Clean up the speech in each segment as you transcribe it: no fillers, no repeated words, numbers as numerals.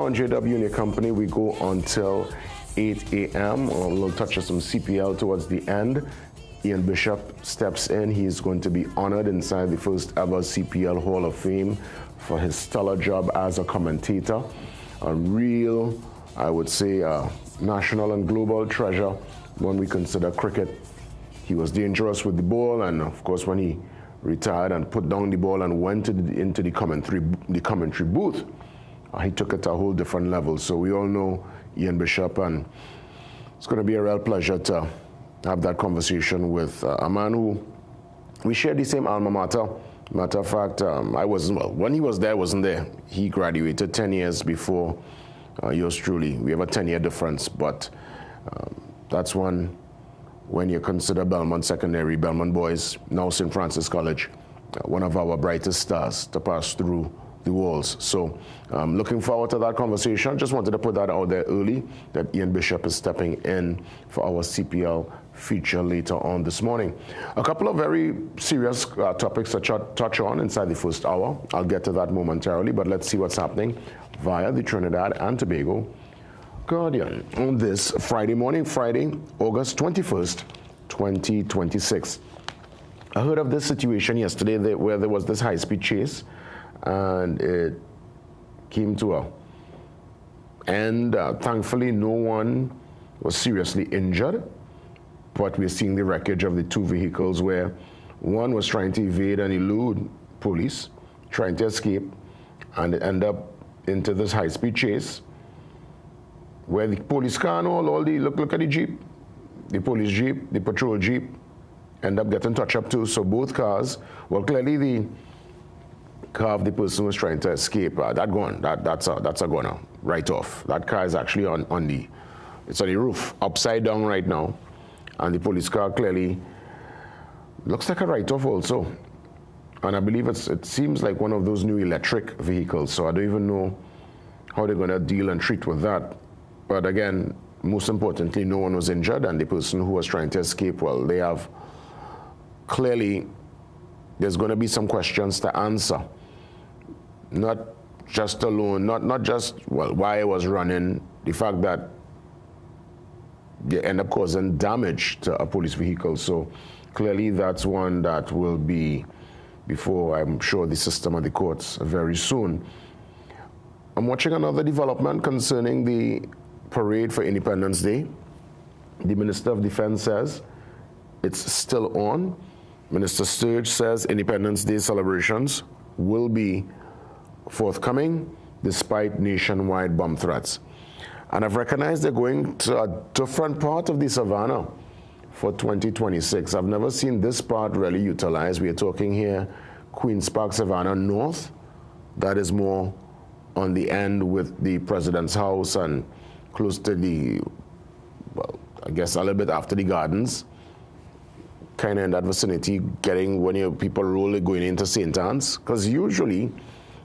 on JW Unit Company. We go until 8 a.m. A little touch of some CPL towards the end. Ian Bishop steps in. He's going to be honored inside the first ever CPL Hall of Fame for his stellar job as a commentator. A real, I would say, national and global treasure when we consider cricket. He was dangerous with the ball, and of course when he retired and put down the ball and went into the commentary booth, he took it to a whole different level. So we all know Ian Bishop, and it's going to be a real pleasure to have that conversation with a man who we share the same alma mater. Matter of fact, I wasn't, well, when he was there, I wasn't there. He graduated 10 years before yours truly. We have a 10-year difference, but that's one, when you consider Belmont Secondary, Belmont Boys, now St. Francis College, one of our brightest stars to pass through the walls. So looking forward to that conversation. Just wanted to put that out there early, that Ian Bishop is stepping in for our CPL feature later on this morning. A couple of very serious topics to touch on inside the first hour. I'll get to that momentarily, but let's see what's happening via the Trinidad and Tobago Guardian on this Friday morning, Friday, August 21st, 2026. I heard of this situation yesterday where there was this high-speed chase, and it came to an end. Thankfully, no one was seriously injured, but we're seeing the wreckage of the two vehicles where one was trying to evade and elude police, trying to escape, and end up into this high-speed chase where the police car and all the, look at the Jeep, the police Jeep, the patrol Jeep, end up getting touched up too. So both cars, well, clearly the car of the person was trying to escape, that's a goner, right off. That car is actually on the roof, upside down right now. And the police car clearly looks like a write-off also. And I believe it seems like one of those new electric vehicles, so I don't even know how they're going to deal and treat with that. But again, most importantly, no one was injured, and the person who was trying to escape, well, they have clearly, there's going to be some questions to answer. Not just alone, not just, well, why I was running, the fact that they end up causing damage to a police vehicle. So clearly that's one that will be before, I'm sure, the system and the courts very soon. I'm watching another development concerning the parade for Independence Day. The Minister of Defense says it's still on. Minister Sturge says Independence Day celebrations will be forthcoming despite nationwide bomb threats. And I've recognized they're going to a different part of the savannah for 2026. I've never seen this part really utilized. We are talking here Queen's Park, Savannah North. That is more on the end with the President's House and close to the, well, I guess a little bit after the gardens, kind of in that vicinity, getting when people roll going into St. Anne's, because usually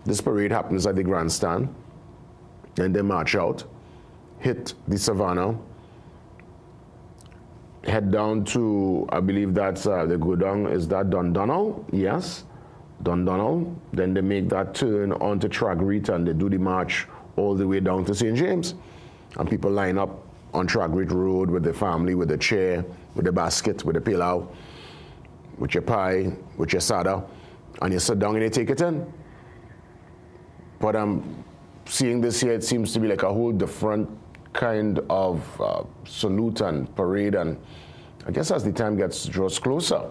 this parade happens at the grandstand, and they march out, hit the savannah, head down to, I believe that's, they go down, is that Dundonald? Yes, Dundonald. Then they make that turn onto Tragreet, and they do the march all the way down to St. James. And people line up on Tragreet Road with their family, with a chair, with a basket, with a pillow, with your pie, with your sada, and you sit down and you take it in. But I'm seeing this here, it seems to be like a whole different kind of salute and parade, and I guess as the time draws closer,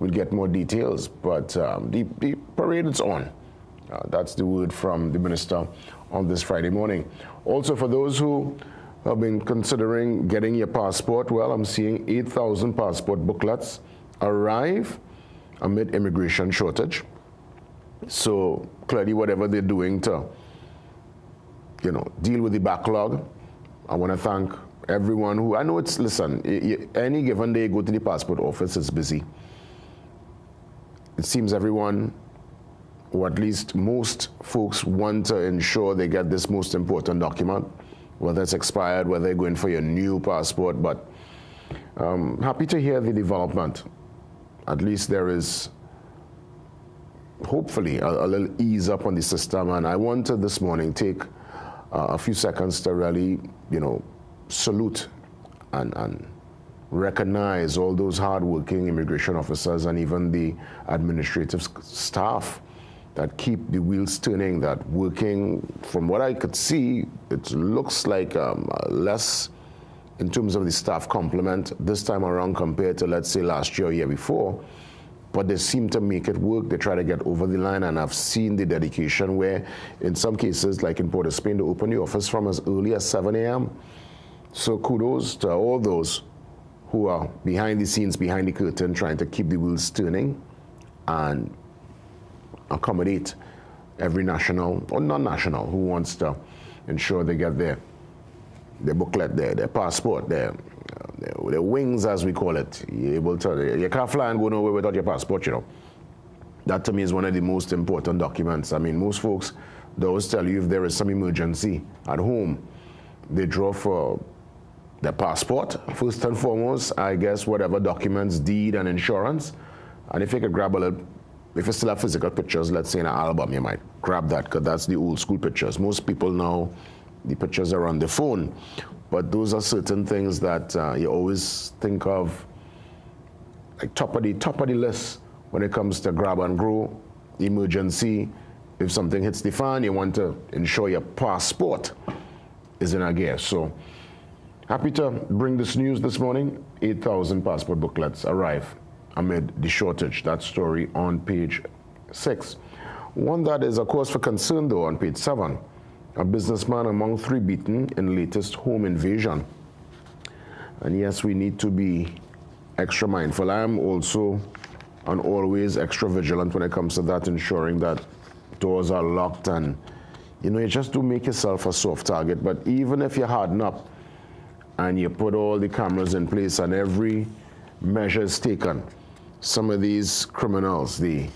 we'll get more details, but the parade is on. That's the word from the minister on this Friday morning. Also, for those who have been considering getting your passport, well, I'm seeing 8,000 passport booklets arrive amid immigration shortage. So clearly whatever they're doing to, deal with the backlog, I want to thank everyone who, I know it's, listen, any given day you go to the passport office, it's busy. It seems everyone, or at least most folks, want to ensure they get this most important document, whether it's expired, whether they're going for your new passport, but happy to hear the development. At least there is hopefully a little ease up on the system, and I want to this morning take a few seconds to really, salute and recognize all those hardworking immigration officers and even the administrative staff that keep the wheels turning, that working. From what I could see, it looks like less in terms of the staff complement this time around compared to, let's say, last year or year before. But they seem to make it work. They try to get over the line, and I've seen the dedication where, in some cases, like in Port of Spain, they open the office from as early as 7 a.m. So kudos to all those who are behind the scenes, behind the curtain, trying to keep the wheels turning and accommodate every national or non-national who wants to ensure they get their booklet, their passport, their wings, as we call it. You're able to, you can't fly and go nowhere without your passport, That to me is one of the most important documents. I mean, most folks, they always tell you if there is some emergency at home, they draw for their passport, first and foremost, I guess whatever documents, deed and insurance. And if you could grab a little, if you still have physical pictures, let's say in an album, you might grab that, because that's the old school pictures. Most people now, the pictures are on the phone. But those are certain things that you always think of, like top of the list when it comes to grab and grow, emergency. If something hits the fan, you want to ensure your passport is in a gear. So happy to bring this news this morning. 8,000 passport booklets arrive amid the shortage. That story on page 6. One that is a cause for concern, though, on page 7. A businessman among 3 beaten in latest home invasion. And yes, we need to be extra mindful. I am also and always extra vigilant when it comes to that, ensuring that doors are locked, and you just do make yourself a soft target. But even if you harden up and you put all the cameras in place and every measure is taken, some of these criminals, the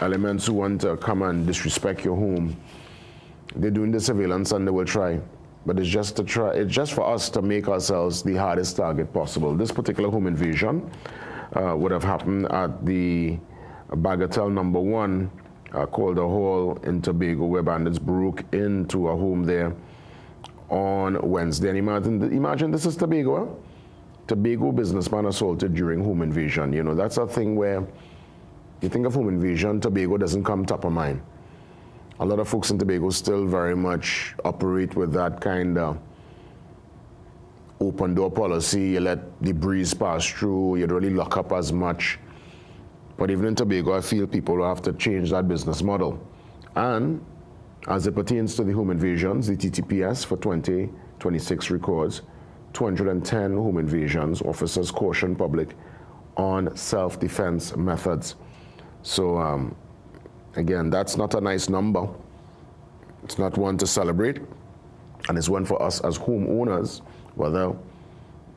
elements who want to come and disrespect your home, they're doing the surveillance and they will try. But it's just for us to make ourselves the hardest target possible. This particular home invasion would have happened at the Bagatelle number 1 called the Hall in Tobago, where bandits broke into a home there on Wednesday. And imagine this is Tobago. Huh? Tobago businessman assaulted during home invasion. That's a thing where you think of home invasion, Tobago doesn't come top of mind. A lot of folks in Tobago still very much operate with that kind of open door policy. You let the breeze pass through. You don't really lock up as much. But even in Tobago, I feel people will have to change that business model. And as it pertains to the home invasions, the TTPS for 2026 records 210 home invasions. Officers caution public on self-defense methods. So again, that's not a nice number. It's not one to celebrate. And it's one for us as homeowners, whether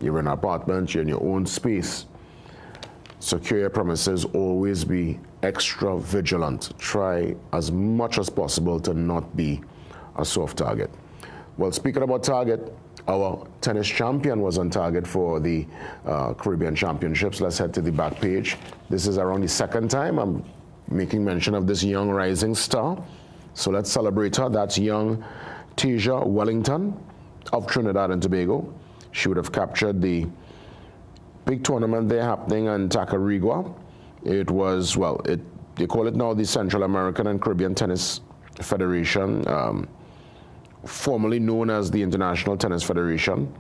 you're in an apartment, you're in your own space, secure your premises, always be extra vigilant. Try as much as possible to not be a soft target. Well, speaking about target, our tennis champion was on target for the Caribbean Championships. Let's head to the back page. This is around the second time I'm making mention of this young rising star. So let's celebrate her. That's young Tasia Wellington of Trinidad and Tobago. She would have captured the big tournament there happening in Tacarigua. It was, well, they call it now the Central American and Caribbean Tennis Federation, formerly known as the International Tennis Federation.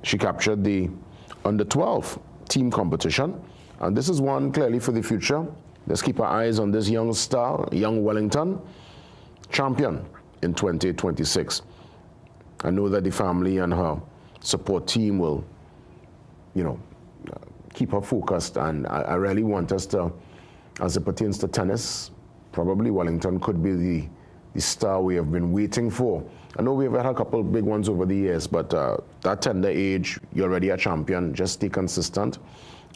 She captured the under-12 team competition. And this is one clearly for the future. Let's keep our eyes on this young star, young Wellington, champion in 2026. I know that the family and her support team will, keep her focused. And I really want us to, as it pertains to tennis, probably Wellington could be the star we have been waiting for. I know we've had a couple of big ones over the years, but that tender age, you're already a champion. Just stay consistent,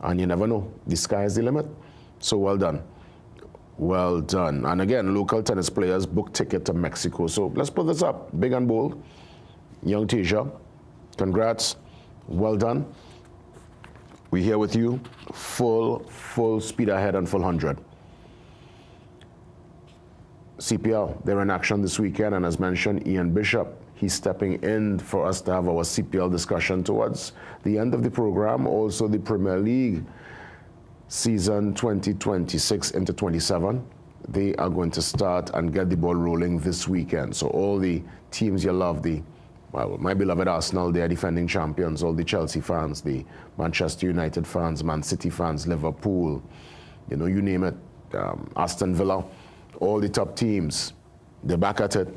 and you never know. The sky is the limit. So well done. Well done. And again, local tennis players book ticket to Mexico. So let's put this up, big and bold. Young Tasia, congrats. Well done. We're here with you, full speed ahead and full 100. CPL, they're in action this weekend, and as mentioned, Ian Bishop, He's stepping in for us to have our CPL discussion towards the end of the program. Also, the Premier League season 2026 into 27. They are going to start and get the ball rolling this weekend. So all the teams you love, my beloved Arsenal, they are defending champions. All the Chelsea fans, the Manchester United fans, Man City fans, Liverpool, you name it, Aston Villa, all the top teams, they're back at it.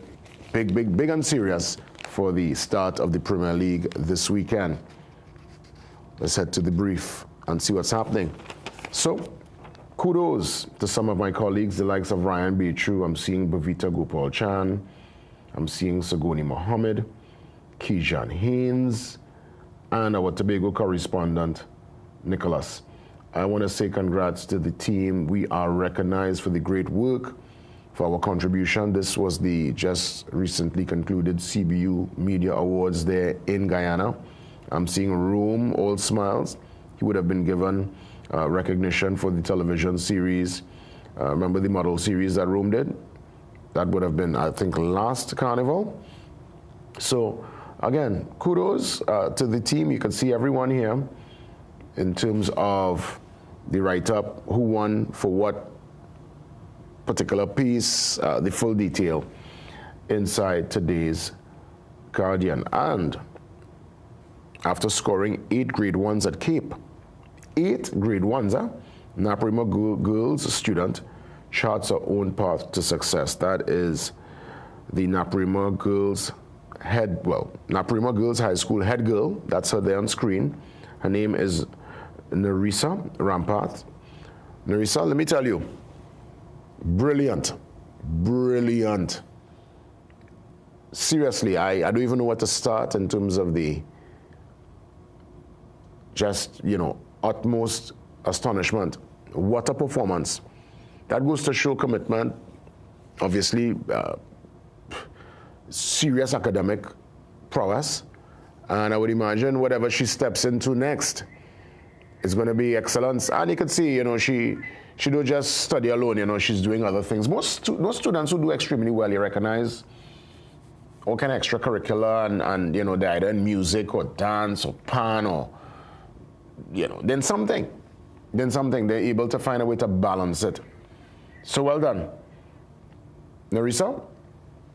Big and serious for the start of the Premier League this weekend. Let's head to the brief and see what's happening. So, kudos to some of my colleagues, the likes of Ryan Bechu. I'm seeing Bhavita Gopal Chan. I'm seeing Sagoni Mohammed, Kijan Haynes, and our Tobago correspondent, Nicholas. I want to say congrats to the team. We are recognized for the great work, for our contribution. This was the just recently concluded CBU Media Awards there in Guyana. I'm seeing Rome, all smiles. He would have been given recognition for the television series. Remember the model series that Rome did? That would have been, I think, last Carnival. So, again, kudos to the team. You can see everyone here in terms of the write-up, who won for what particular piece, the full detail inside today's Guardian. And after scoring 8 grade 1s at Cape, 8 grade 1s, Naparima Girls student charts her own path to success. That is the Naparima Girls Naparima Girls High School head girl. That's her there on screen. Her name is Narisa Rampath. Narisa, let me tell you, brilliant. Seriously, I don't even know where to start in terms of the utmost astonishment. What a performance. That goes to show commitment, obviously, serious academic prowess. And I would imagine whatever she steps into next is going to be excellence. And you can see, she don't just study alone, she's doing other things. Most students who do extremely well, you recognize all kind of extracurricular and they're either in music or dance or pan or, then something. They're able to find a way to balance it. So well done. Narisa?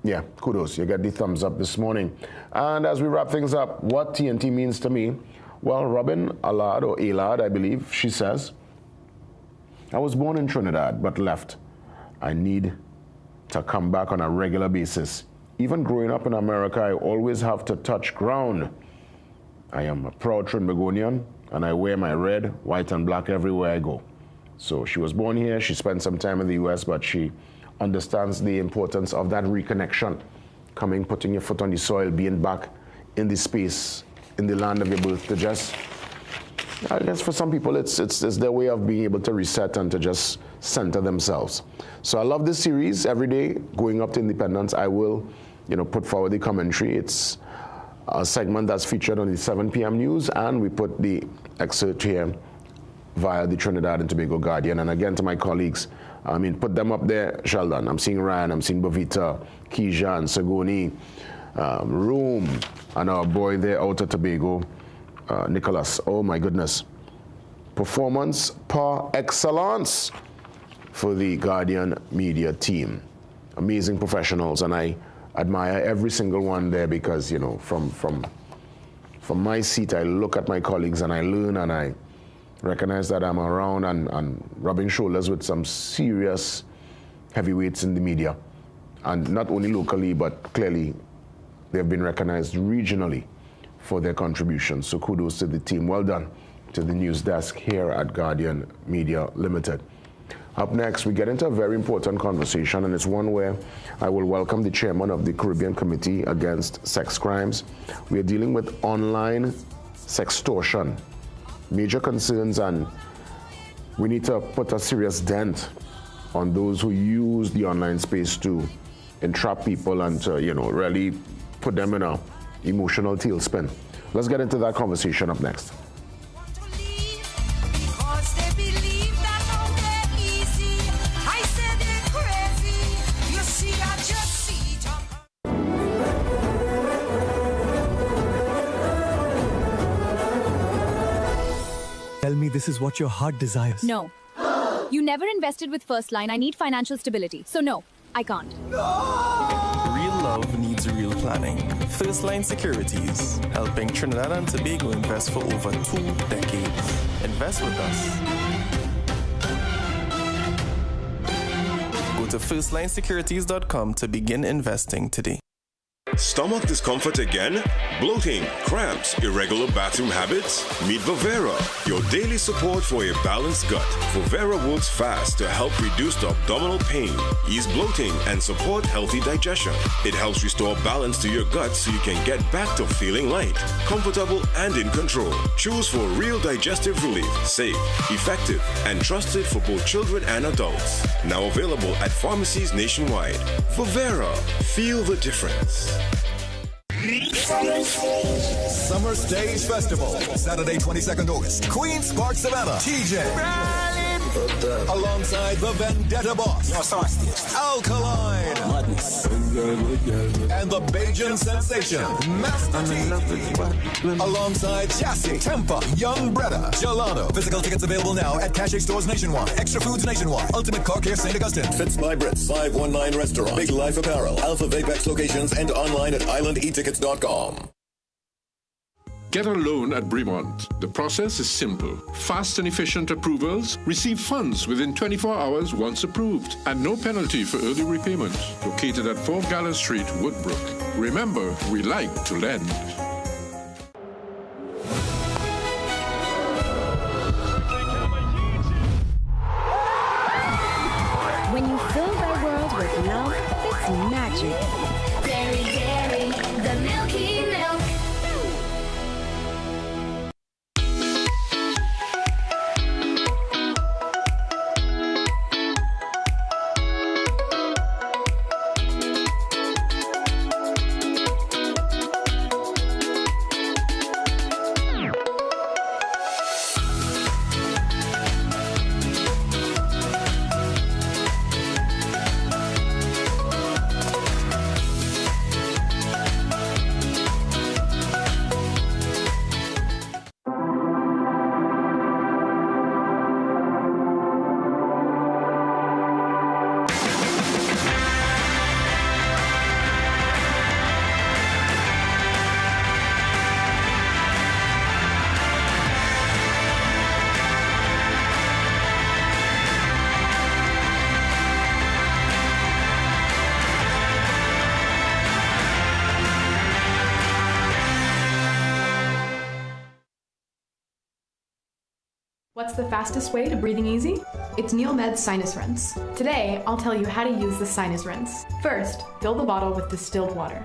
Yeah, kudos. You get the thumbs up this morning. And as we wrap things up, what TNT means to me, well, Robin Alad, or Alad, I believe, she says, I was born in Trinidad, but left. I need to come back on a regular basis. Even growing up in America, I always have to touch ground. I am a proud Trinbagonian, and I wear my red, white, and black everywhere I go. So she was born here, she spent some time in the US, but she understands the importance of that reconnection. Putting your foot on the soil, being back in the space, in the land of your birth, to just, I guess for some people, it's their way of being able to reset and to just center themselves. So I love this series. Every day, going up to Independence, I will, put forward the commentary. It's a segment that's featured on the 7 p.m. news, and we put the excerpt here via the Trinidad and Tobago Guardian. And again, to my colleagues, put them up there, Sheldon. I'm seeing Ryan, I'm seeing Bhavita, Kijan, Sagoni, Rome, and our boy there out of Tobago, Nicholas. Oh my goodness. Performance par excellence for the Guardian media team. Amazing professionals, and I admire every single one there because, from my seat, I look at my colleagues and I learn and I recognize that I'm around and rubbing shoulders with some serious heavyweights in the media. And not only locally, but clearly they've been recognized regionally for their contributions. So kudos to the team. Well done to the news desk here at Guardian Media Limited. Up next, we get into a very important conversation, and it's one where I will welcome the chairman of the Caribbean Committee Against Sex Crimes. We are dealing with online sextortion. Major concerns, and we need to put a serious dent on those who use the online space to entrap people and to, really put them in a emotional tailspin. Let's get into that conversation up next. Tell me this is what your heart desires. No. You never invested with First Line. I need financial stability. So no, I can't. Real love needs real planning. First Line Securities, helping Trinidad and Tobago invest for over 2 decades. Invest with us. Go to firstlinesecurities.com to begin investing today. Stomach discomfort again? Bloating, cramps, irregular bathroom habits? Meet Vivera, your daily support for a balanced gut. Vivera works fast to help reduce the abdominal pain, ease bloating, and support healthy digestion. It helps restore balance to your gut so you can get back to feeling light, comfortable, and in control. Choose for real digestive relief, safe, effective, and trusted for both children and adults. Now available at pharmacies nationwide. Vivera, feel the difference. Summer Stage Festival, Saturday, 22nd August. Queen's Park, Savannah. TJ. Alongside the Vendetta Boss. Alkaline. And the Bajan Sensation. Master T. Alongside Chassis, Tempa, Young Bretta, Gelano. Physical tickets available now at Cache stores nationwide. Extra Foods nationwide. Ultimate Car Care St. Augustine. Fits by Brits 519 Restaurant. Big Life Apparel. Alpha Vapex locations and online at islandetickets.com. Get a loan at Bremont. The process is simple. Fast and efficient approvals. Receive funds within 24 hours once approved. And no penalty for early repayment. Located at 4 Gala Street, Woodbrook. Remember, we like to lend. When you fill their world with love, it's magic. Dairy, dairy, the milky milk. What's the fastest way to breathing easy? It's NeilMed's Sinus Rinse. Today, I'll tell you how to use the Sinus Rinse. First, fill the bottle with distilled water.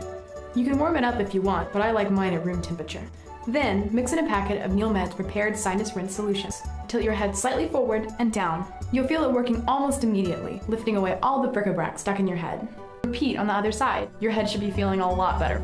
You can warm it up if you want, but I like mine at room temperature. Then, mix in a packet of NeilMed's prepared Sinus Rinse solutions. Tilt your head slightly forward and down. You'll feel it working almost immediately, lifting away all the bric-a-brac stuck in your head. Repeat on the other side. Your head should be feeling a lot better.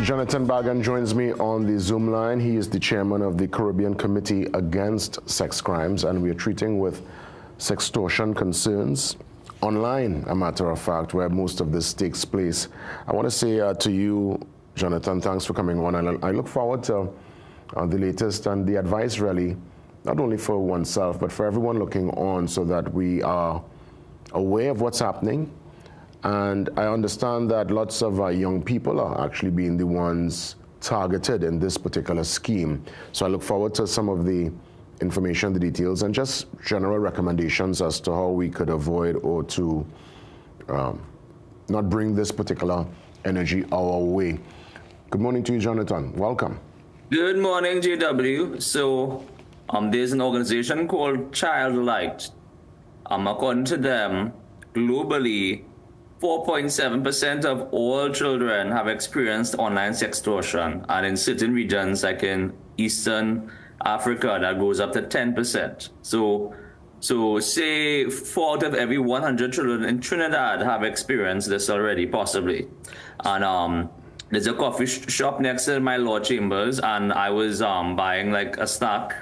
Jonathan Bagan joins me on the Zoom line. He is the chairman of the Caribbean Committee Against Sex Crimes, and we are treating with sextortion concerns online, a matter of fact, where most of this takes place. I want to say to you, Jonathan, thanks for coming on, and I look forward to the latest and the advice, really, not only for oneself, but for everyone looking on, so that we are aware of what's happening. And I understand that lots of young people are actually being the ones targeted in this particular scheme. So I look forward to some of the information, the details, and just general recommendations as to how we could avoid or to not bring this particular energy our way. Good morning to you, Jonathan. Welcome. Good morning, JW. So there's an organization called Childlight. According to them, globally, 4.7% of all children have experienced online sextortion, and in certain regions, like in Eastern Africa, that goes up to 10%. So say 4 out of every 100 children in Trinidad have experienced this already, possibly. And there's a coffee shop next to my Lord Chambers, and I was buying like a snack,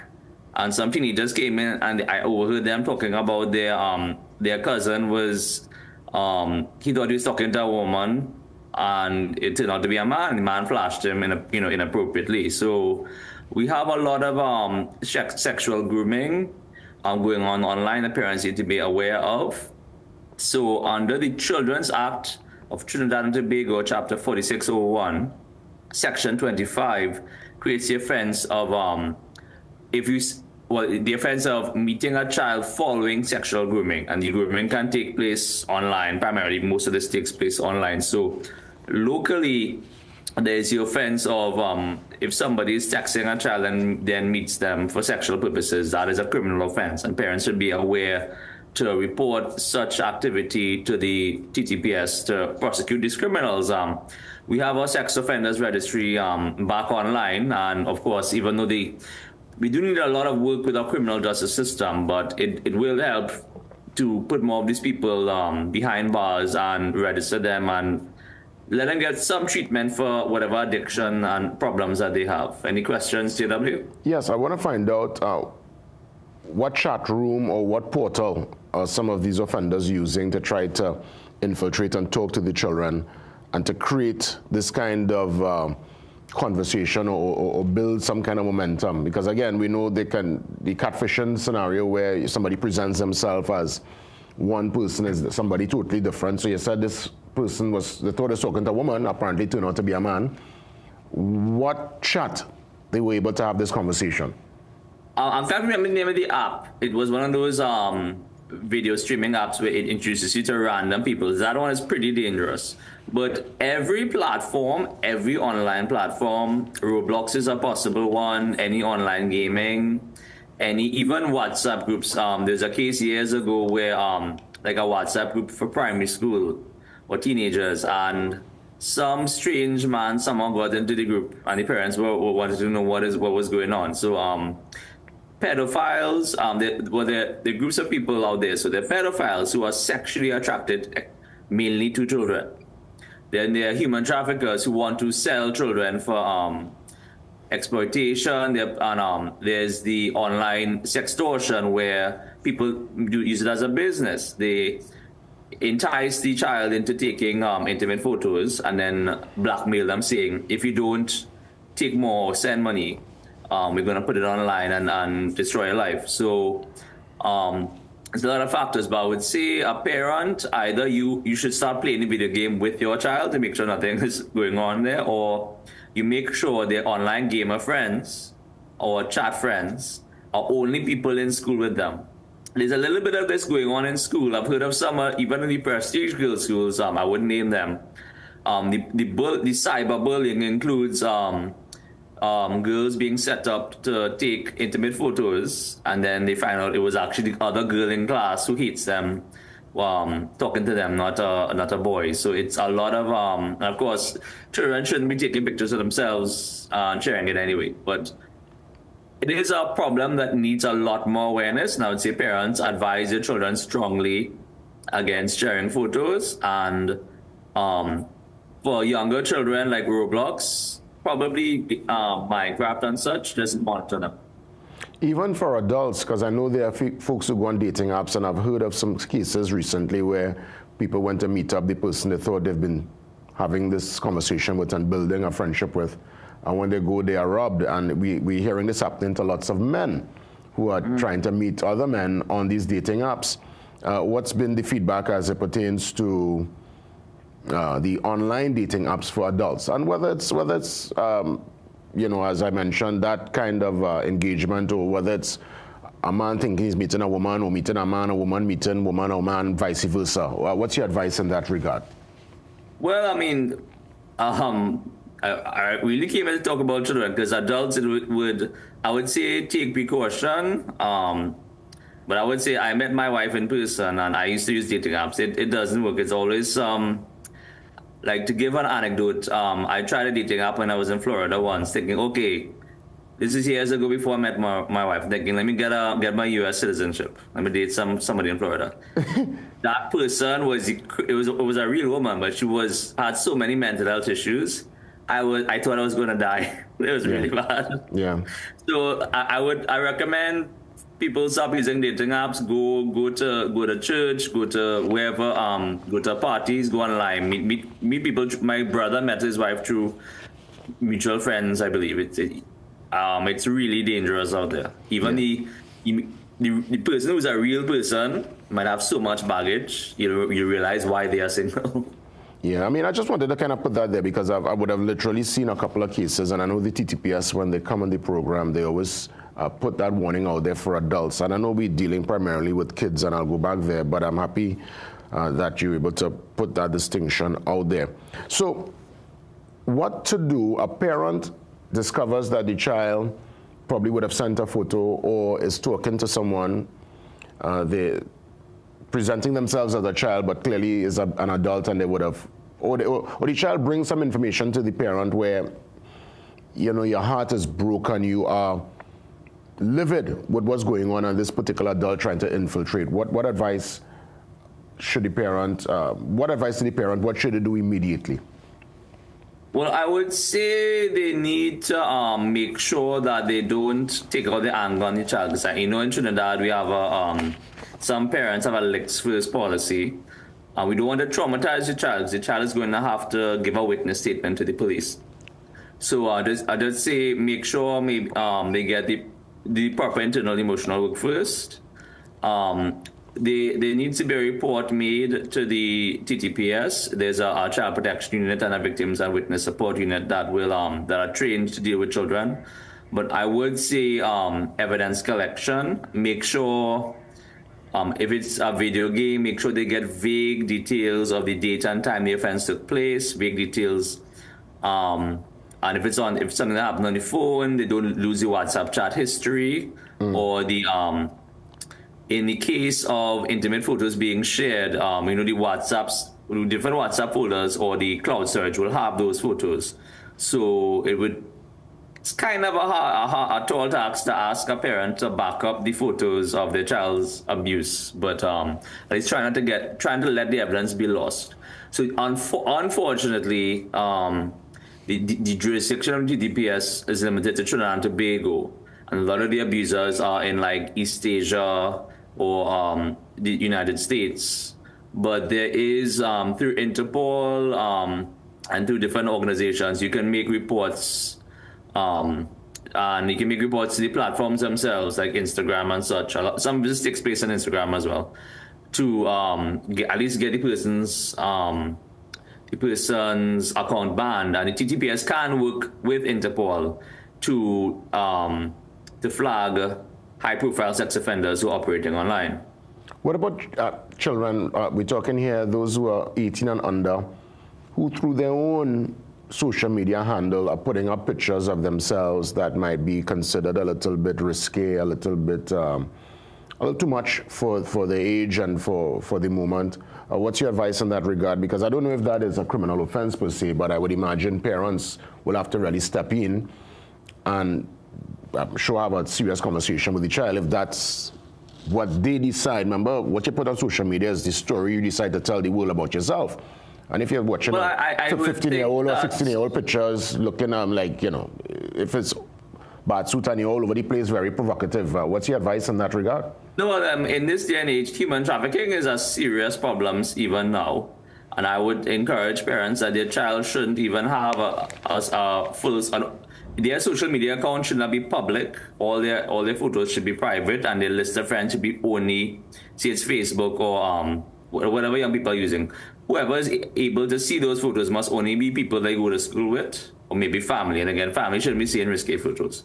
and some teenagers came in, and I overheard them talking about their cousin was he thought he was talking to a woman, and it turned out to be a man. The man flashed him inappropriately. So we have a lot of sexual grooming going on online that parents need to be aware of. So under the Children's Act of Trinidad and Tobago, Chapter 4601, Section 25 creates the offense of the offense of meeting a child following sexual grooming, and the grooming can take place online. Primarily, most of this takes place online. So locally, there is the offense of if somebody is texting a child and then meets them for sexual purposes, that is a criminal offense, and parents should be aware to report such activity to the TTPS to prosecute these criminals. We have our sex offenders registry back online, and of course, even though we do need a lot of work with our criminal justice system, but it will help to put more of these people behind bars and register them and let them get some treatment for whatever addiction and problems that they have. Any questions, JW? Yes, I want to find out what chat room or what portal are some of these offenders using to try to infiltrate and talk to the children and to create this kind of conversation or build some kind of momentum. Because again, we know the catfishing scenario where somebody presents themselves as one person is somebody totally different. So you said this person they thought they was talking to a woman, apparently turned out to be a man. What chat they were able to have this conversation? I'm trying to remember the name of the app. It was one of those video streaming apps where it introduces you to random people. That one is pretty dangerous. But every platform, every online platform, Roblox is a possible one, any online gaming, even WhatsApp groups. There's a case years ago where like a WhatsApp group for primary school or teenagers, and some strange man somehow got into the group, and the parents wanted to know what was going on. So pedophiles, there are groups of people out there. So they're pedophiles who are sexually attracted mainly to children. Then there are human traffickers who want to sell children for exploitation. There's the online sextortion where people use it as a business. They entice the child into taking intimate photos and then blackmail them, saying, if you don't take more, send money, we're going to put it online and destroy your life. So there's a lot of factors, but I would say a parent, either you should start playing the video game with your child to make sure nothing is going on there, or you make sure their online gamer friends or chat friends are only people in school with them. There's a little bit of this going on in school. I've heard of some, even in the prestige girls' schools, I wouldn't name them. The cyberbullying includes girls being set up to take intimate photos, and then they find out it was actually the other girl in class who hates them, talking to them, not a boy. So it's a lot of, of course, children shouldn't be taking pictures of themselves and sharing it anyway. But it is a problem that needs a lot more awareness, and I would say parents advise your children strongly against sharing photos. And for younger children like Roblox, probably Minecraft and such, just monitor them. Even for adults, because I know there are folks who go on dating apps, and I've heard of some cases recently where people went to meet up the person they thought they've been having this conversation with and building a friendship with, and when they go, they are robbed. And we're hearing this happening to lots of men who are trying to meet other men on these dating apps. What's been the feedback as it pertains to the online dating apps for adults, and whether it's as I mentioned, that kind of engagement, or whether it's a man thinking he's meeting a woman, or meeting a man, a woman meeting woman or man, vice versa? What's your advice in that regard? Well, I mean, I really came in to talk about children, because adults I would say take precaution. But I would say I met my wife in person, and I used to use dating apps. It doesn't work. It's always like, to give an anecdote, I tried a dating app when I was in Florida once, thinking, okay, this is years ago before I met my wife, thinking, let me get my U.S. citizenship. Let me date somebody in Florida. That person was a real woman, but she had so many mental health issues I thought I was going to die. It was really bad. Yeah. So I recommend people stop using dating apps. Go to church, go to wherever, go to parties, go online, meet people. My brother met his wife through mutual friends, I believe. It's really dangerous out there. Even the person who's a real person might have so much baggage. You realize why they are single. Yeah, I mean, I just wanted to kind of put that there because I would have literally seen a couple of cases, and I know the TTPS, when they come on the program, they always put that warning out there for adults. And I know we're dealing primarily with kids, and I'll go back there, but I'm happy that you're able to put that distinction out there. So what to do? A parent discovers that the child probably would have sent a photo or is talking to someone. They presenting themselves as a child, but clearly is an adult, and they would have, or the child brings some information to the parent where, you know, your heart is broken, you are livid with what's going on, and this particular adult trying to infiltrate. What advice should the parent, what advice to the parent, what should they do immediately? Well, I would say they need to make sure that they don't take out the anger on the child. Because, you know, in Trinidad, we have some parents have a licks first policy. We don't want to traumatize the child. The child is going to have to give a witness statement to the police. So I just say make sure maybe they get the proper internal emotional work first. There needs to be a report made to the TTPS. There's a child protection unit and a victims and witness support unit that will that are trained to deal with children. But I would say evidence collection. Make sure if it's a video game, make sure they get vague details of the date and time the offense took place. Vague details. And if something that happened on the phone, they don't lose the WhatsApp chat history or the in the case of intimate photos being shared, you know, the different WhatsApp folders or the cloud storage will have those photos. So it's kind of a tall task to ask a parent to back up the photos of their child's abuse, but at least trying to let the evidence be lost. So unfortunately, the jurisdiction of TTPS is limited to Trinidad and Tobago, and a lot of the abusers are in like East Asia or the United States. But there is, through Interpol and through different organizations, you can make reports, and you can make reports to the platforms themselves, like Instagram and such. Some of this takes place on Instagram as well, to at least get the person's account banned. And the TTPS can work with Interpol to flag high-profile sex offenders who are operating online. What about children? We're talking here those who are 18 and under, who through their own social media handle are putting up pictures of themselves that might be considered a little bit risque, a little too much for the age and for the moment. What's your advice in that regard? Because I don't know if that is a criminal offense per se, but I would imagine parents will have to really step in and I'm sure have a serious conversation with the child if that's what they decide. Remember, what you put on social media is the story you decide to tell the world about yourself. And if you're watching 15-year-old or 16-year-old pictures looking like, you know, if it's bad suit and you're all over the place, very provocative. What's your advice in that regard? No, in this day and age, human trafficking is a serious problem even now. And I would encourage parents that their child shouldn't even have their social media account should not be public. All their photos should be private, and their list of friends should be only, say it's Facebook or whatever young people are using. Whoever is able to see those photos must only be people they go to school with, or maybe family. And again, family shouldn't be seeing risque photos.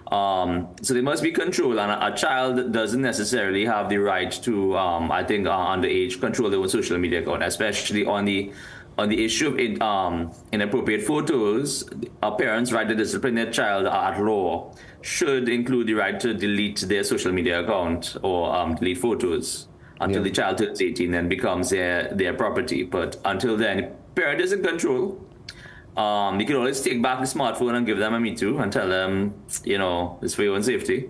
So there must be control, and a child doesn't necessarily have the right to, I think, underage control their own social media account, especially on the issue of inappropriate photos. A parent's right to discipline their child at law should include the right to delete their social media account or delete photos until the child turns 18 and becomes their property. But until then, the parent is in control. You can always take back the smartphone and give them a Me Too and tell them, you know, it's for your own safety.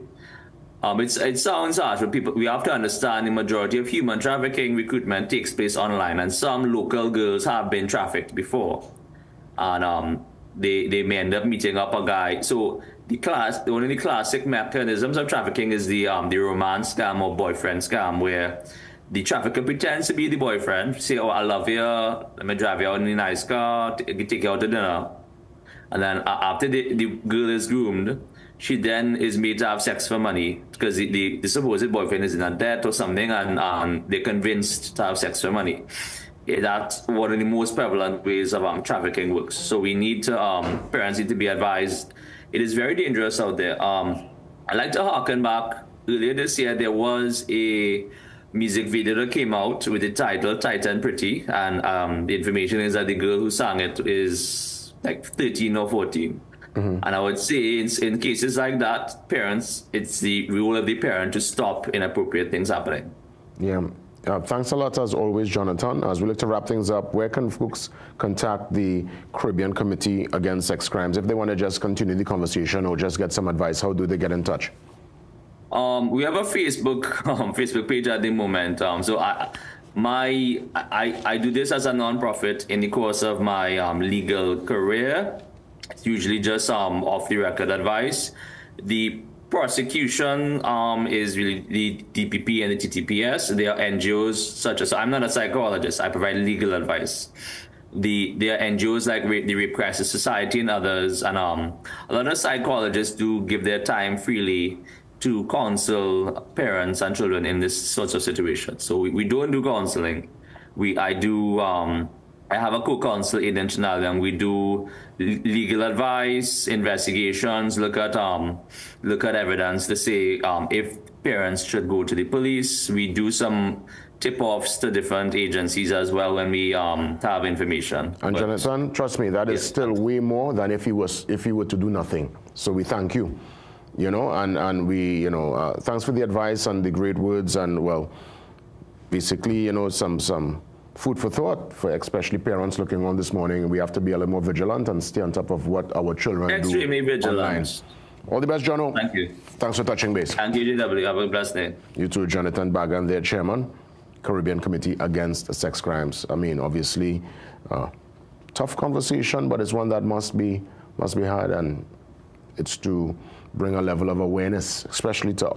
It sounds harsh, but we have to understand the majority of human trafficking recruitment takes place online, and some local girls have been trafficked before. And they may end up meeting up a guy. So one of the classic mechanisms of trafficking is the romance scam or boyfriend scam, where the trafficker pretends to be the boyfriend, say, oh, I love you, let me drive you out in a nice car, take you out to dinner. And then after the girl is groomed, she then is made to have sex for money because the supposed boyfriend is in a debt or something, and they're convinced to have sex for money. That's one of the most prevalent ways of trafficking works. So we need to, parents need to be advised. It is very dangerous out there. I'd like to harken back. Earlier this year, there was a music video that came out with the title Tight and Pretty, and the information is that the girl who sang it is like 13 or 14. Mm-hmm. And I would say in cases like that, parents, it's the role of the parent to stop inappropriate things happening. Yeah. Thanks a lot, as always, Jonathan. As we look to wrap things up, where can folks contact the Caribbean Committee Against Sex Crimes if they want to just continue the conversation or just get some advice? How do they get in touch? We have a Facebook page at the moment. So I do this as a nonprofit in the course of my legal career. It's usually just off the record advice. The prosecution is really the DPP and the TTPS. They are NGOs such as, I'm not a psychologist, I provide legal advice. They are NGOs like the Rape Crisis Society and others, and a lot of psychologists do give their time freely to counsel parents and children in this sorts of situations. So we don't do counseling. I have a co-counsel in International, and we do legal advice, investigations, look at evidence to say if parents should go to the police. We do some tip-offs to different agencies as well when we have information. And Jonathan, trust me, that is still way more than if he were to do nothing. So we thank you, and we, thanks for the advice and the great words, and well, basically, some food for thought for especially parents looking on this morning. We have to be a little more vigilant and stay on top of what our children do. Extremely vigilant. Online. All the best, Jono. Thank you. Thanks for touching base. Thank you, GW. Have a blessed day. You too, Jonathan Bagan, their chairman, Caribbean Committee Against Sex Crimes. I mean, obviously, tough conversation, but it's one that must be had, and it's to bring a level of awareness, especially to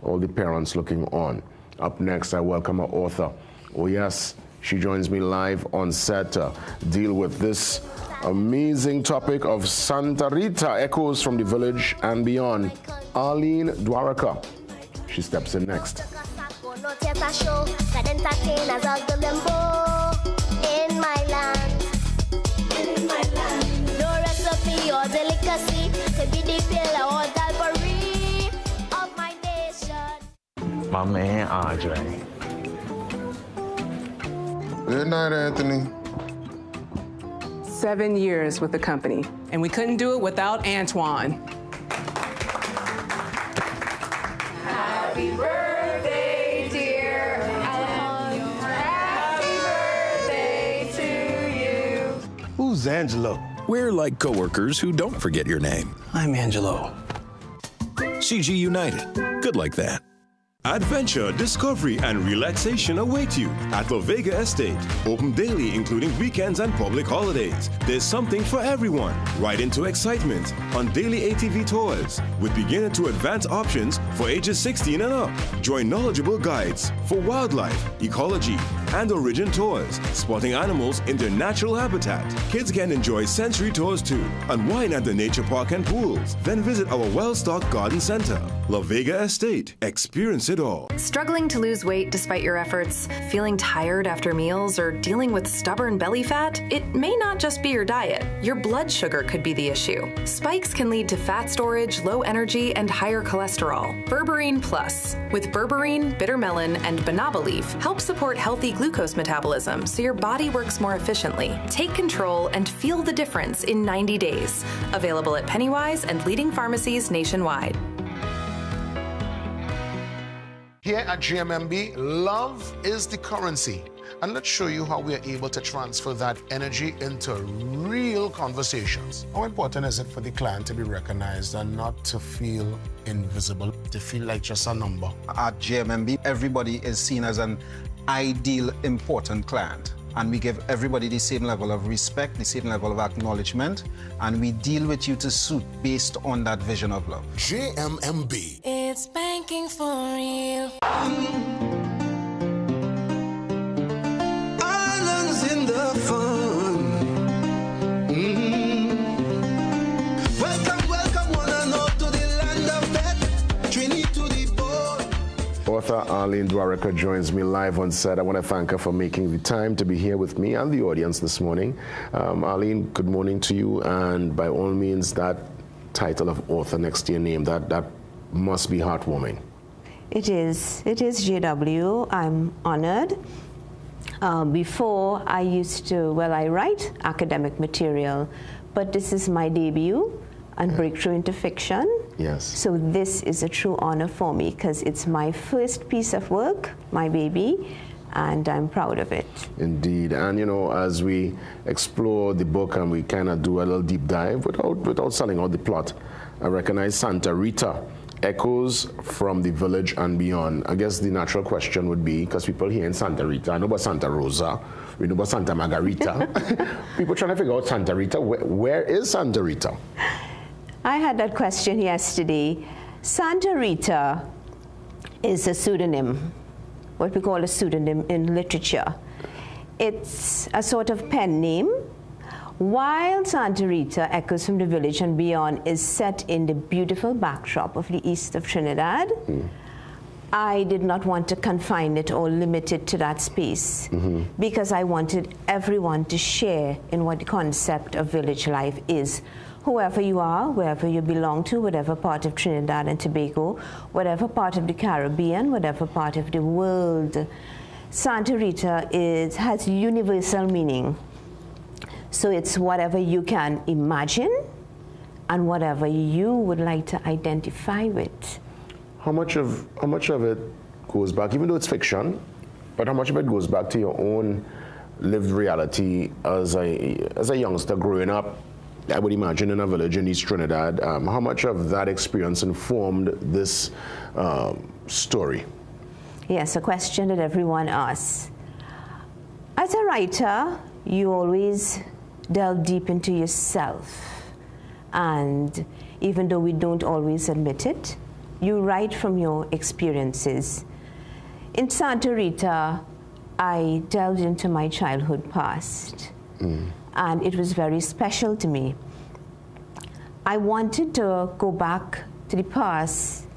all the parents looking on. Up next, I welcome our author. Oh yes, she joins me live on set to deal with this amazing topic of Santa Rita, echoes from the village and beyond. Arlene Dwaraka. She steps in next. In my land, no recipe or delicacy to be the pillar or Calvary of my nation. My man Andre. Good night, Anthony. 7 years with the company, and we couldn't do it without Antoine. Happy birthday, dear Alejandro. Happy birthday to you. Who's Angelo? We're like coworkers who don't forget your name. I'm Angelo. CG United. Good like that. Adventure, discovery, and relaxation await you at La Vega Estate. Open daily, including weekends and public holidays. There's something for everyone. Right into excitement on daily ATV tours with beginner to advanced options for ages 16 and up. Join knowledgeable guides for wildlife, ecology, and origin tours, spotting animals in their natural habitat. Kids can enjoy sensory tours too. Unwind at the nature park and pools. Then visit our well-stocked garden center. La Vega Estate. Experience it all. Struggling to lose weight despite your efforts, feeling tired after meals, or dealing with stubborn belly fat? It may not just be your diet. Your blood sugar could be the issue. Spikes can lead to fat storage, low energy, and higher cholesterol. Berberine Plus, with berberine, bitter melon, and banaba leaf, helps support healthy glucose metabolism so your body works more efficiently. Take control and feel the difference in 90 days. Available at Pennywise and leading pharmacies nationwide. Here at GMMB, love is the currency. And let's show you how we are able to transfer that energy into real conversations. How important is it for the client to be recognized and not to feel invisible, to feel like just a number? At GMMB, everybody is seen as an ideal, important client. and we give everybody the same level of respect, the same level of acknowledgement, and we deal with you to suit based on that vision of love. JMMB. It's banking for real. Islands in the fun. Welcome, welcome one and all to the land of death. Trinity to the board. Author Arlene Dwaraka joins me live on set. I want to thank her for making the time to be here with me and the audience this morning. Arlene, good morning to you, and by all means, that title of author next to your name, that must be heartwarming. It is JW. I'm honored. Before I used to, I write academic material, but this is my debut and breakthrough into fiction. Yes. So this is a true honor for me because it's my first piece of work, my baby, and I'm proud of it. Indeed. And you know, as we explore the book and we kind of do a little deep dive without selling out the plot, I recognize Santa Rita, echoes from the village and beyond. I guess the natural question would be, because people here in Santa Rita, I know about Santa Rosa, we know about Santa Margarita. People trying to figure out Santa Rita. Where is Santa Rita? I had that question yesterday. Santa Rita is a pseudonym, what we call a pseudonym in literature. It's a sort of pen name. While Santa Rita, Echoes from the Village and Beyond, is set in the beautiful backdrop of the east of Trinidad, I did not want to confine it or limit it to that space because I wanted everyone to share in what the concept of village life is. Whoever you are, wherever you belong to, whatever part of Trinidad and Tobago, whatever part of the Caribbean, whatever part of the world, Santa Rita has universal meaning. So it's whatever you can imagine and whatever you would like to identify with. How much of it goes back, even though it's fiction, but how much of it goes back to your own lived reality as a youngster growing up, I would imagine, in a village in East Trinidad? How much of that experience informed this story? Yes, a question that everyone asks. As a writer, you always delve deep into yourself. And even though we don't always admit it, you write from your experiences. In Santa Rita, I delved into my childhood past. And it was very special to me. I wanted to go back to the past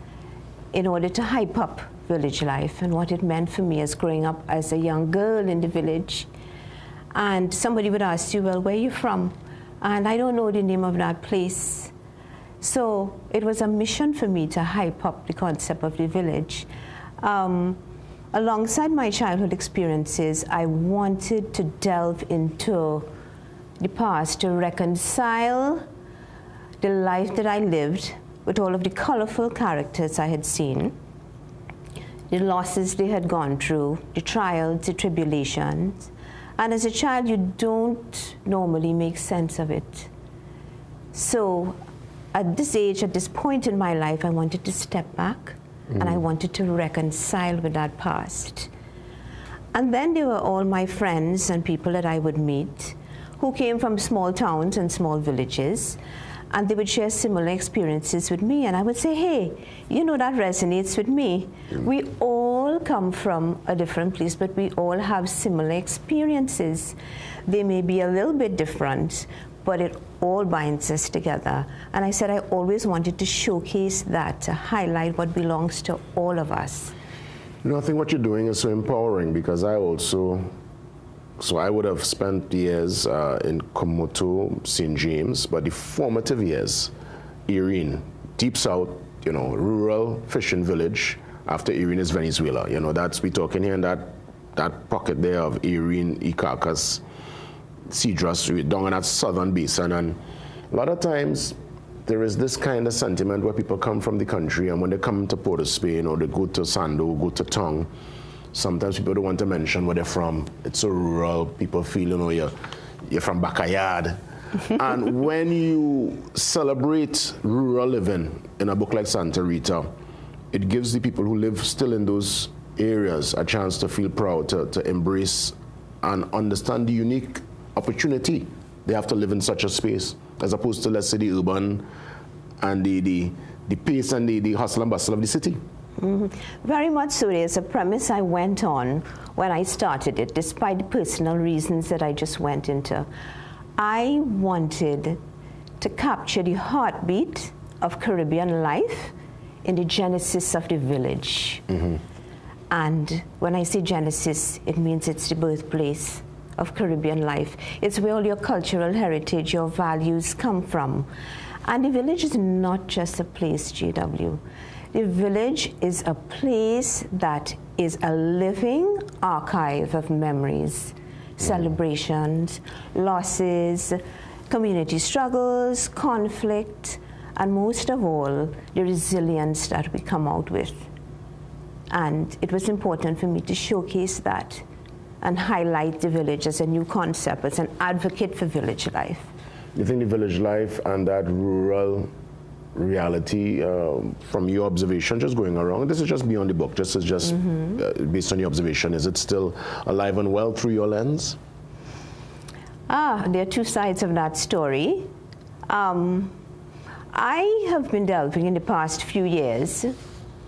in order to hype up village life and what it meant for me as growing up as a young girl in the village. And somebody would ask you, well, where are you from? And I don't know the name of that place. So it was a mission for me to hype up the concept of the village. Alongside my childhood experiences, I wanted to delve into the past to reconcile the life that I lived with all of the colorful characters I had seen, the losses they had gone through, the trials, the tribulations. And as a child, you don't normally make sense of it. So at this age, at this point in my life, I wanted to step back and I wanted to reconcile with that past. And then there were all my friends and people that I would meet who came from small towns and small villages, and they would share similar experiences with me, and I would say, hey, you know, that resonates with me. We all come from a different place, but we all have similar experiences. They may be a little bit different, but it all binds us together. And I said I always wanted to showcase that, to highlight what belongs to all of us. You know, I think what you're doing is so empowering, because I would have spent years in Komoto, St. James, but the formative years, Irene, deep south, you know, rural fishing village. After Irene is Venezuela. You know, we're talking here in that pocket there of Irene, Icacas, Cedros, down in that southern basin. And a lot of times there is this kind of sentiment where people come from the country, and when they come to Port of Spain or they go to Sando, go to Tongue, sometimes people don't want to mention where they're from. It's so rural. People feel, you know, you're from Bacayard. And when you celebrate rural living in a book like Santa Rita, it gives the people who live still in those areas a chance to feel proud, to embrace and understand the unique opportunity they have to live in such a space, as opposed to, let's say, the urban and the pace and the hustle and bustle of the city. Very much so. There's a premise I went on when I started it, despite the personal reasons that I just went into. I wanted to capture the heartbeat of Caribbean life in the genesis of the village. And when I say genesis, it means it's the birthplace of Caribbean life. It's where all your cultural heritage, your values come from. And the village is not just a place, JW. The village is a place that is a living archive of memories, celebrations, losses, community struggles, conflict, and most of all, the resilience that we come out with. And it was important for me to showcase that and highlight the village as a new concept, as an advocate for village life. You think the village life and that rural reality, from your observation, just going around, this is just beyond the book, this is just based on your observation, is it still alive and well through your lens? There are two sides of that story. I have been delving in the past few years,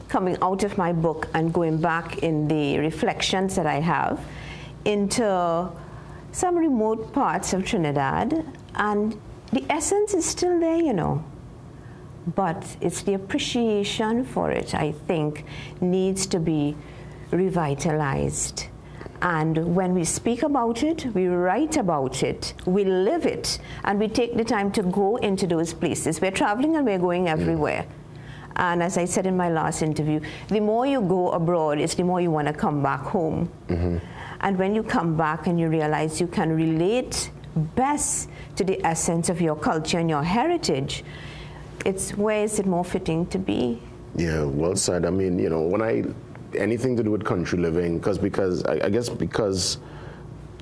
coming out of my book and going back in the reflections that I have into some remote parts of Trinidad, and the essence is still there, you know. But it's the appreciation for it, I think, needs to be revitalized. And when we speak about it, we write about it, we live it, and we take the time to go into those places. We're traveling and we're going everywhere. And as I said in my last interview, the more you go abroad, it's the more you want to come back home. And when you come back and you realize you can relate best to the essence of your culture and your heritage, it's where is it more fitting to be? Yeah, well said. I mean, you know, when anything to do with country living, because I guess because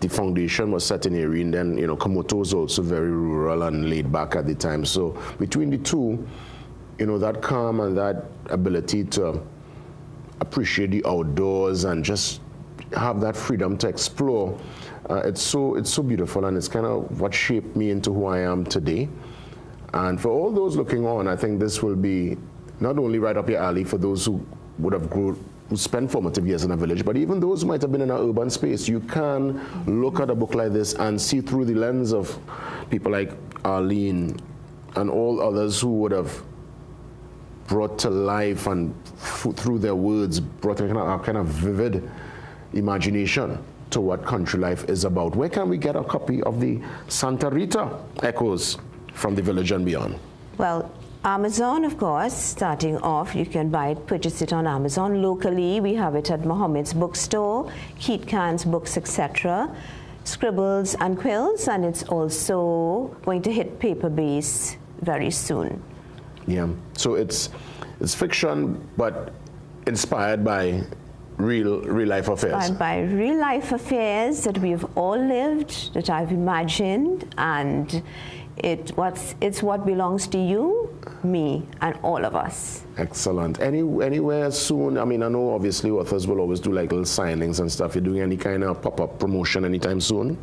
the foundation was set in Erin, then, you know, Komoto was also very rural and laid back at the time. So between the two, you know, that calm and that ability to appreciate the outdoors and just have that freedom to explore, it's so beautiful, and it's kind of what shaped me into who I am today. And for all those looking on, I think this will be not only right up your alley for those who would have who spent formative years in a village, but even those who might have been in an urban space. You can look at a book like this and see through the lens of people like Arlene and all others who would have brought to life and through their words brought a kind of vivid imagination to what country life is about. Where can we get a copy of the Santa Rita Echoes from the Village and Beyond? Well, Amazon, of course, starting off, you can buy it, purchase it on Amazon. Locally, we have it at Mohammed's Bookstore, Keat Khan's Books, etc., Scribbles and Quills, and it's also going to hit paper base very soon. Yeah, so it's fiction, but inspired by real life affairs. Inspired by real life affairs that we've all lived, that I've imagined, and it's what belongs to you, me, and all of us. Excellent. Anywhere soon? I mean, I know obviously authors will always do like little signings and stuff. You're doing any kind of pop-up promotion anytime soon?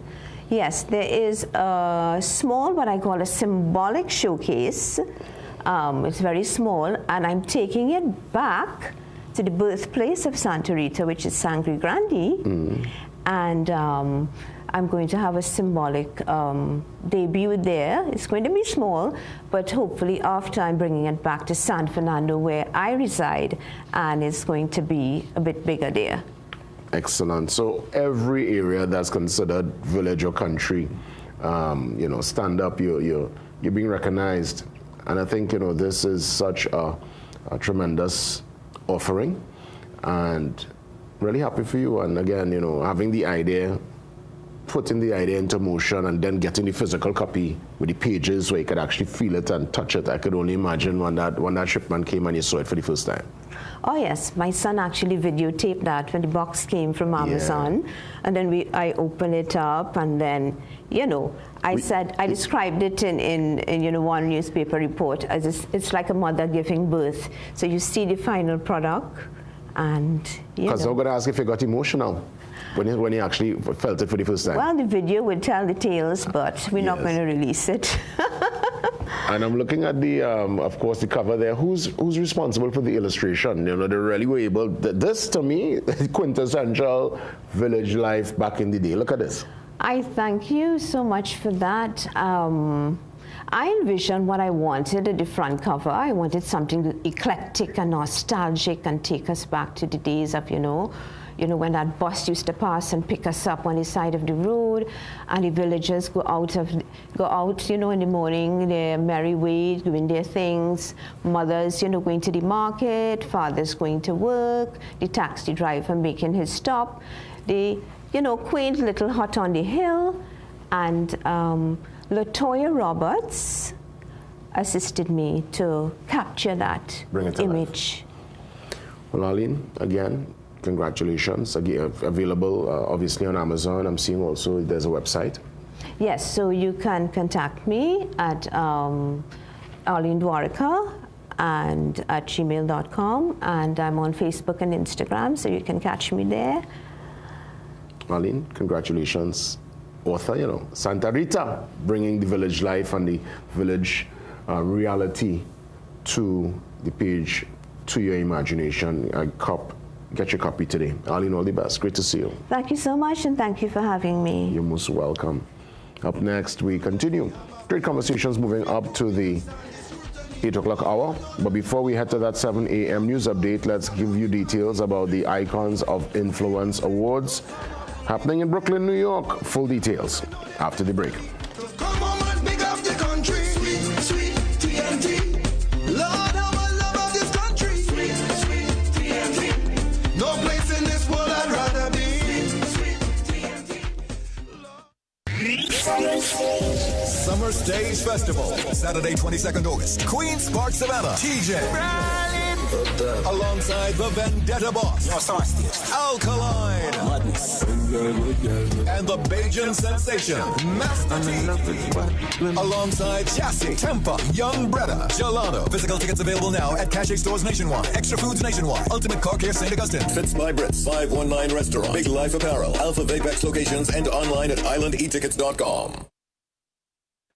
Yes, there is a small, what I call a symbolic showcase. It's very small, and I'm taking it back to the birthplace of Santa Rita, which is Sangre Grande, and I'm going to have a symbolic debut there. It's going to be small, but hopefully after I'm bringing it back to San Fernando, where I reside, and it's going to be a bit bigger there. Excellent. So every area that's considered village or country, you know, stand up, you're being recognized. And I think, you know, this is such a tremendous offering, and really happy for you. And again, you know, having the idea, putting the idea into motion, and then getting the physical copy with the pages where you could actually feel it and touch it. I could only imagine when that shipment came and you saw it for the first time. Oh yes, my son actually videotaped that when the box came from Amazon, and then I opened it up, and then, you know, I described it in you know, one newspaper report as it's like a mother giving birth. So you see the final product, and you know. Because I'm going to ask if you got emotional. when he actually felt it for the first time? Well, the video would tell the tales, but we're not going to release it. And I'm looking at the, of course, the cover there. Who's responsible for the illustration? You know, they really were able. This, to me, quintessential village life back in the day. Look at this. I thank you so much for that. I envisioned what I wanted at the front cover. I wanted something eclectic and nostalgic and take us back to the days of, you know, when that bus used to pass and pick us up on the side of the road, and the villagers go out, you know, in the morning, their merry way, doing their things. Mothers, you know, going to the market, fathers going to work, the taxi driver making his stop, the, you know, quaint little hut on the hill, and Latoya Roberts assisted me to capture that image. Well, Arlene, again, congratulations. Again, available obviously on Amazon. I'm seeing also there's a website. Yes, so you can contact me at Arlene Dwarika and at gmail.com, and I'm on Facebook and Instagram, so you can catch me there. Arlene, congratulations. Author, you know, Santa Rita, bringing the village life and the village reality to the page, to your imagination. Get your copy today. Arlene, all the best. Great to see you. Thank you so much, and thank you for having me. You're most welcome. Up next, we continue. Great conversations moving up to the 8 o'clock hour. But before we head to that 7 a.m. news update, let's give you details about the Icons of Influence Awards happening in Brooklyn, New York. Full details after the break. Come on, man, big up the country. Sweet, sweet TNT. Lord, how I love this country. Sweet, sweet TNT. No place in this world I'd rather be. Sweet, sweet TNT. Summer Stage Festival, Saturday, 22nd August. Queen's Park, Savannah. TJ. Alongside the Vendetta Boss, Alkaline, and the Bajan Sensation, Master T. Alongside Chassis, Tempa, Young Bretta, Gelato. Physical tickets available now at Cache Stores nationwide, Extra Foods nationwide, Ultimate Car Care St. Augustine. Fits by Brits, 519 Restaurant, Big Life Apparel, Alpha Vapex locations, and online at islandetickets.com.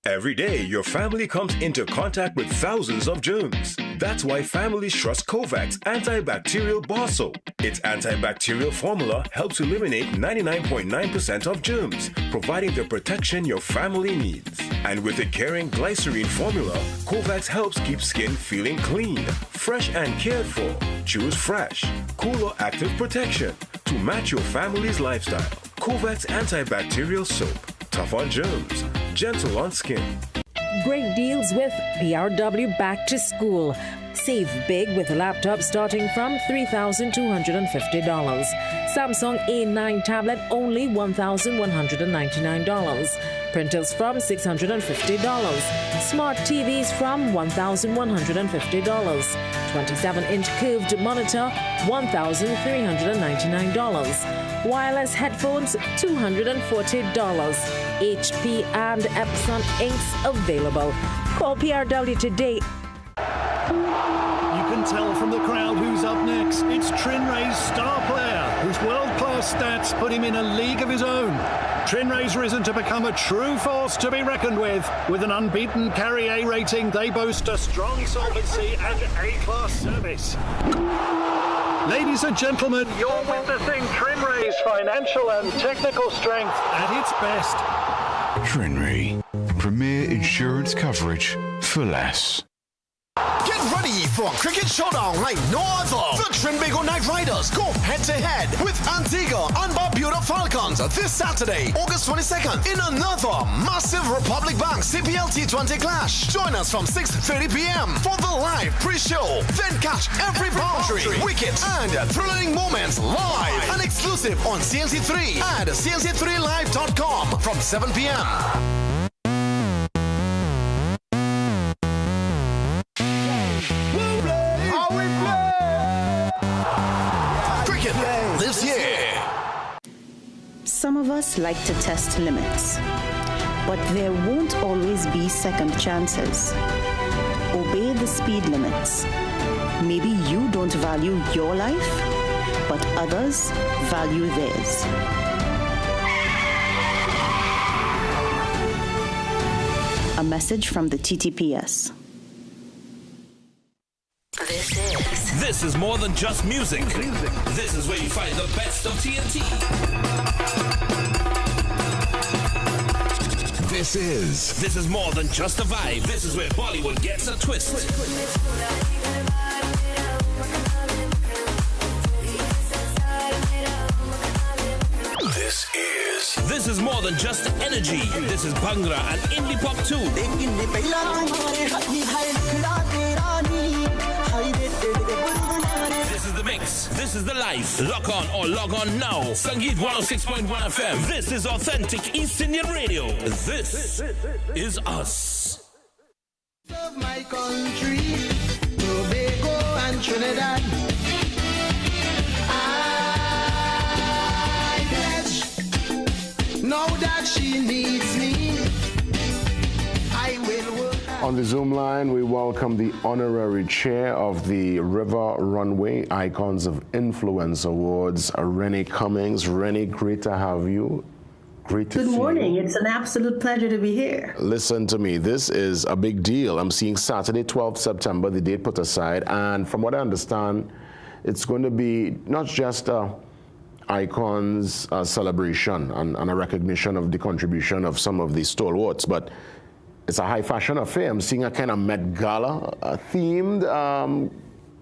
Every day, your family comes into contact with thousands of germs. That's why families trust Kovacs antibacterial bar soap. Its antibacterial formula helps eliminate 99.9% of germs, providing the protection your family needs. And with a caring glycerine formula, Kovacs helps keep skin feeling clean, fresh and cared for. Choose fresh, cool or active protection to match your family's lifestyle. Kovacs antibacterial soap. Tough on germs, gentle on skin. Great deals with PRW Back to School. Save big with a laptop starting from $3,250. Samsung A9 tablet only $1,199. Printers from $650. Smart TVs from $1,150. 27-inch curved monitor $1,399. Wireless headphones $240. HP and Epson inks available. Call PRW today. You can tell from the crowd who's up next. It's Trinray's star player, whose world-class stats put him in a league of his own. Trinray's risen to become a true force to be reckoned with. With an unbeaten Carry A rating, they boast a strong solvency and A-class service. Ladies and gentlemen, you're witnessing Trinray's financial and technical strength at its best. Trinray, premier insurance coverage for less. Get ready for a cricket showdown like no other. The Trinbago Knight Riders go head-to-head with Antigua and Barbuda Falcons this Saturday, August 22nd, in another massive Republic Bank CPL T20 clash. Join us from 6:30 p.m. for the live pre-show. Then catch every boundary, wicket, and thrilling moments live and exclusive on CNC3 and CNC3Live.com from 7 p.m. This year. Some of us like to test limits, but there won't always be second chances. Obey the speed limits. Maybe you don't value your life, but others value theirs. A message from the TTPS. This is more than just music. This is where you find the best of TNT. This is more than just a vibe. This is where Bollywood gets a twist. This is more than just energy. This is Bhangra and indie pop too. This is the mix. This is the life. Lock on or log on now. Sangeet 106.1 FM. This is authentic East Indian radio. This is us. Of my country, Tobago and Trinidad. I pledge, know that she needs me. I will work. On the Zoom line, we welcome the honorary chair of the River Runway Icons of Influence Awards, Rennie Cummings. Rennie, great to have you. Great to see you. Good morning. It's an absolute pleasure to be here. Listen to me. This is a big deal. I'm seeing Saturday, 12th September, the date put aside. And from what I understand, it's going to be not just a Icons celebration and a recognition of the contribution of some of the stalwarts, but it's a high fashion affair. I'm seeing a kind of Met Gala themed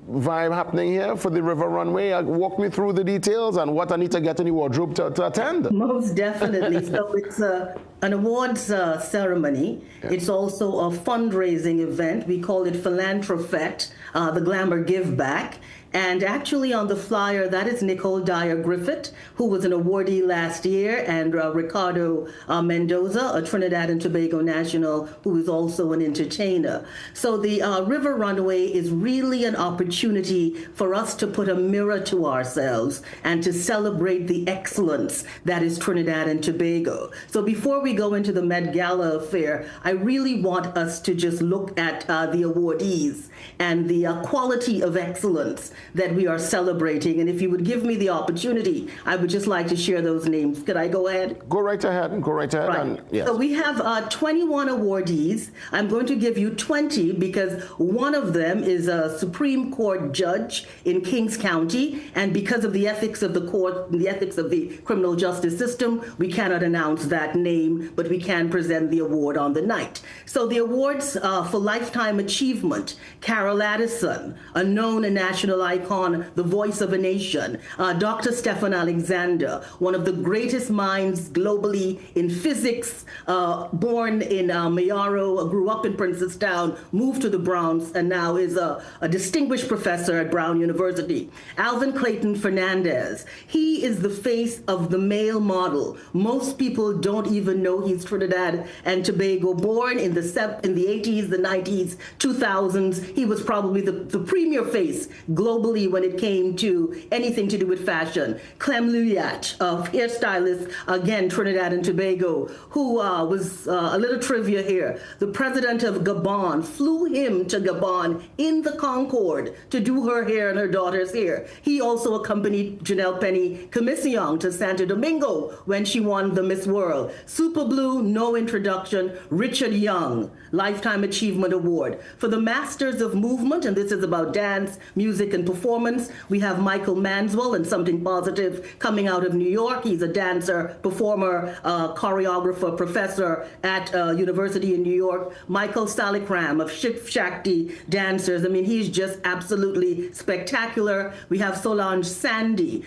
vibe happening here for the River Runway. Walk me through the details and what I need to get in the wardrobe to attend. Most definitely. So it's an awards ceremony. Yeah. It's also a fundraising event. We call it Philanthrofet, the Glamour Give Back. And actually on the flyer, that is Nicole Dyer-Griffith, who was an awardee last year, and Ricardo Mendoza, a Trinidad and Tobago national, who is also an entertainer. So the River Runway is really an opportunity for us to put a mirror to ourselves and to celebrate the excellence that is Trinidad and Tobago. So before we go into the Met Gala affair, I really want us to just look at the awardees and the quality of excellence that we are celebrating. And if you would give me the opportunity, I would just like to share those names. Could I go ahead? Go right ahead. Go right ahead. Right. And, yes. So we have 21 awardees. I'm going to give you 20 because one of them is a Supreme Court judge in Kings County. And because of the ethics of the court, the ethics of the criminal justice system, we cannot announce that name, but we can present the award on the night. So the awards for Lifetime Achievement, Carol Addison, a known and national icon, the voice of a nation. Dr. Stefan Alexander, one of the greatest minds globally in physics, born in Mayaro, grew up in Princestown, moved to the Bronx, and now is a distinguished professor at Brown University. Alvin Clayton Fernandez, he is the face of the male model. Most people don't even know he's Trinidad and Tobago, born in the 80s, the 90s, 2000s. He was probably the premier face globally when it came to anything to do with fashion. Clem Luyat, a hairstylist, again, Trinidad and Tobago, who was a little trivia here. The president of Gabon flew him to Gabon in the Concorde to do her hair and her daughter's hair. He also accompanied Janelle Penny Commission to Santo Domingo when she won the Miss World. Super Blue, no introduction. Richard Young, Lifetime Achievement Award. For the Masters of Movement, and this is about dance, music, and performance, we have Michael Manswell and Something Positive coming out of New York. He's a dancer, performer, choreographer, professor at University in New York. Michael Salikram of Shiv Shakti Dancers. I mean, he's just absolutely spectacular. We have Solange Sandy